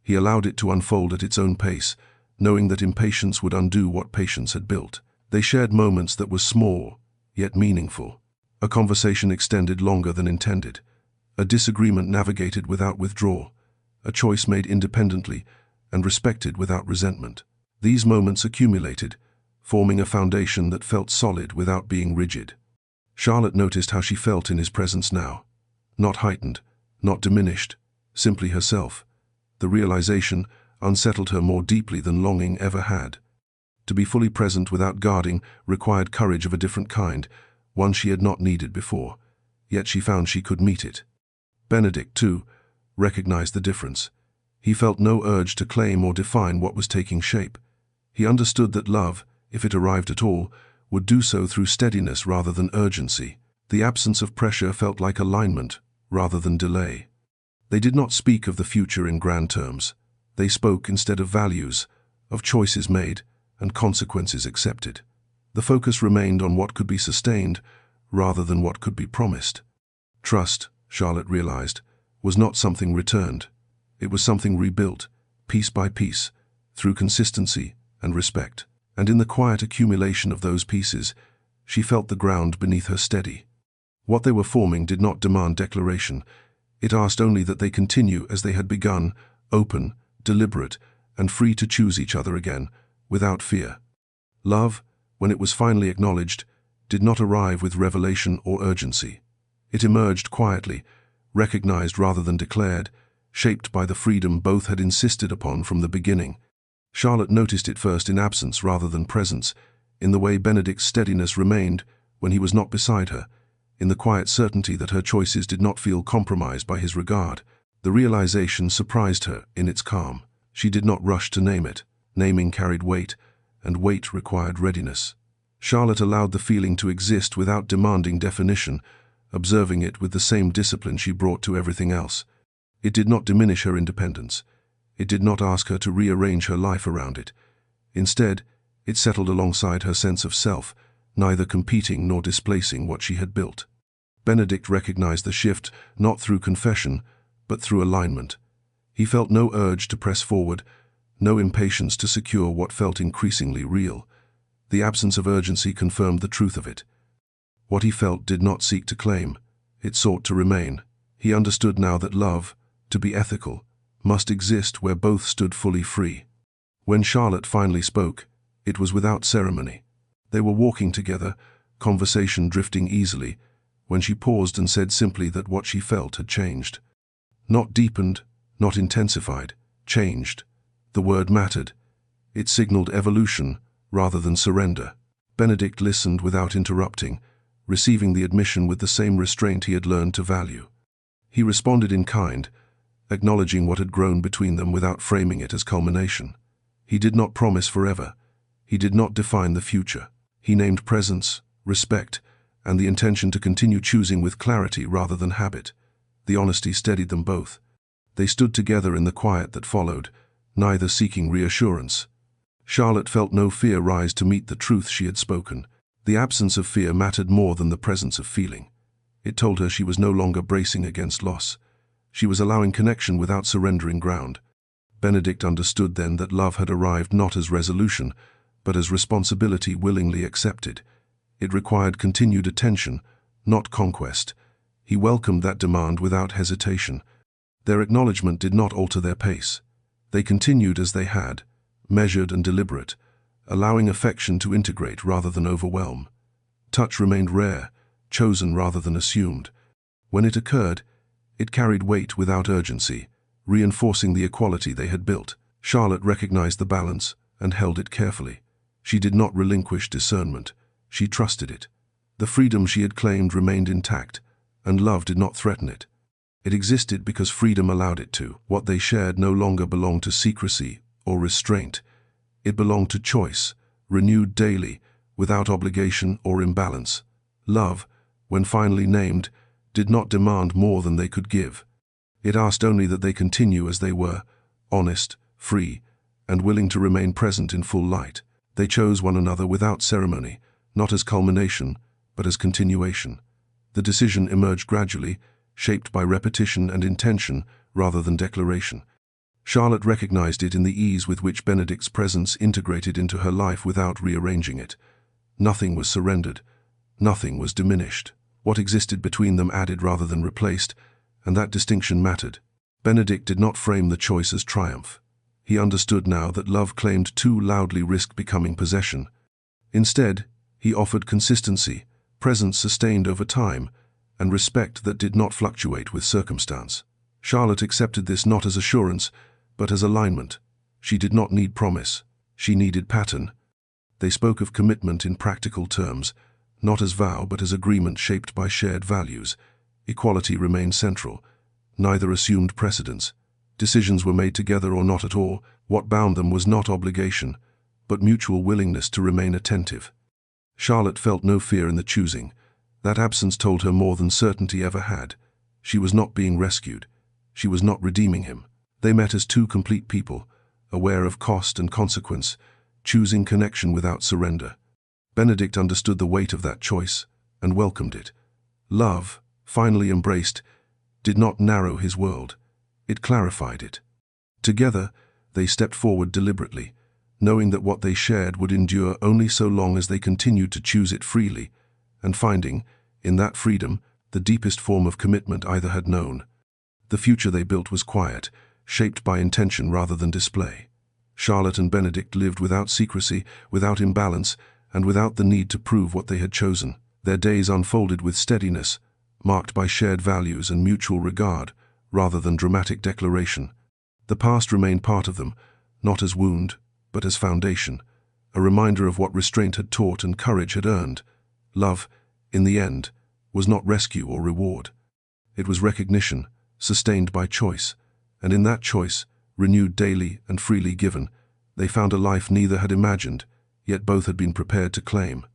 He allowed it to unfold at its own pace, knowing that impatience would undo what patience had built. They shared moments that were small, yet meaningful. A conversation extended longer than intended. A disagreement navigated without withdrawal. A choice made independently and respected without resentment. These moments accumulated, forming a foundation that felt solid without being rigid. Charlotte noticed how she felt in his presence now. Not heightened, not diminished, simply herself. The realization unsettled her more deeply than longing ever had. To be fully present without guarding required courage of a different kind, one she had not needed before, yet she found she could meet it. Benedict, too, recognized the difference. He felt no urge to claim or define what was taking shape. He understood that love, if it arrived at all, would do so through steadiness rather than urgency. The absence of pressure felt like alignment rather than delay. They did not speak of the future in grand terms. They spoke instead of values, of choices made and consequences accepted. The focus remained on what could be sustained rather than what could be promised. Trust, Charlotte realized, was not something returned. It was something rebuilt, piece by piece, through consistency and respect. And in the quiet accumulation of those pieces, she felt the ground beneath her steady. What they were forming did not demand declaration. It asked only that they continue as they had begun, open, deliberate, and free to choose each other again, without fear. Love, when it was finally acknowledged, did not arrive with revelation or urgency. It emerged quietly, recognized rather than declared, shaped by the freedom both had insisted upon from the beginning. Charlotte noticed it first in absence rather than presence, in the way Benedict's steadiness remained when he was not beside her, in the quiet certainty that her choices did not feel compromised by his regard. The realization surprised her in its calm. She did not rush to name it. Naming carried weight, and weight required readiness. Charlotte allowed the feeling to exist without demanding definition, observing it with the same discipline she brought to everything else. It did not diminish her independence. It did not ask her to rearrange her life around it. Instead, it settled alongside her sense of self, neither competing nor displacing what she had built. Benedict recognized the shift not through confession, but through alignment. He felt no urge to press forward, no impatience to secure what felt increasingly real. The absence of urgency confirmed the truth of it. What he felt did not seek to claim. It sought to remain. He understood now that love, to be ethical, must exist where both stood fully free. When Charlotte finally spoke, it was without ceremony. They were walking together, conversation drifting easily, when she paused and said simply that what she felt had changed. Not deepened, not intensified, changed. The word mattered. It signaled evolution rather than surrender. Benedict listened without interrupting, receiving the admission with the same restraint he had learned to value. He responded in kind, acknowledging what had grown between them without framing it as culmination. He did not promise forever. He did not define the future. He named presence, respect, and the intention to continue choosing with clarity rather than habit. The honesty steadied them both. They stood together in the quiet that followed, neither seeking reassurance. Charlotte felt no fear rise to meet the truth she had spoken. The absence of fear mattered more than the presence of feeling. It told her she was no longer bracing against loss. She was allowing connection without surrendering ground. Benedict understood then that love had arrived not as resolution, but as responsibility willingly accepted. It required continued attention, not conquest. He welcomed that demand without hesitation. Their acknowledgement did not alter their pace. They continued as they had, measured and deliberate, allowing affection to integrate rather than overwhelm. Touch remained rare, chosen rather than assumed. When it occurred, it carried weight without urgency, reinforcing the equality they had built. Charlotte recognized the balance and held it carefully. She did not relinquish discernment. She trusted it. The freedom she had claimed remained intact, and love did not threaten it. It existed because freedom allowed it to. What they shared no longer belonged to secrecy or restraint. It belonged to choice, renewed daily, without obligation or imbalance. Love, when finally named, did not demand more than they could give. It asked only that they continue as they were, honest, free, and willing to remain present in full light. They chose one another without ceremony, not as culmination, but as continuation. The decision emerged gradually, shaped by repetition and intention rather than declaration. Charlotte recognized it in the ease with which Benedict's presence integrated into her life without rearranging it. Nothing was surrendered. Nothing was diminished. What existed between them added rather than replaced, and that distinction mattered. Benedict did not frame the choice as triumph. He understood now that love claimed too loudly risked becoming possession. Instead, he offered consistency, presence sustained over time, and respect that did not fluctuate with circumstance. Charlotte accepted this not as assurance, but as alignment. She did not need promise. She needed pattern. They spoke of commitment in practical terms, not as vow but as agreement shaped by shared values. Equality remained central. Neither assumed precedence. Decisions were made together or not at all. What bound them was not obligation, but mutual willingness to remain attentive. Charlotte felt no fear in the choosing. That absence told her more than certainty ever had. She was not being rescued. She was not redeeming him. They met as two complete people, aware of cost and consequence, choosing connection without surrender. Benedict understood the weight of that choice and welcomed it. Love, finally embraced, did not narrow his world. It clarified it. Together, they stepped forward deliberately, knowing that what they shared would endure only so long as they continued to choose it freely, and finding, in that freedom, the deepest form of commitment either had known. The future they built was quiet, shaped by intention rather than display. Charlotte and Benedict lived without secrecy, without imbalance, and without the need to prove what they had chosen. Their days unfolded with steadiness, marked by shared values and mutual regard, rather than dramatic declaration. The past remained part of them, not as wound, but as foundation, a reminder of what restraint had taught and courage had earned. Love, in the end, was not rescue or reward. It was recognition, sustained by choice, and in that choice, renewed daily and freely given, they found a life neither had imagined, yet both had been prepared to claim.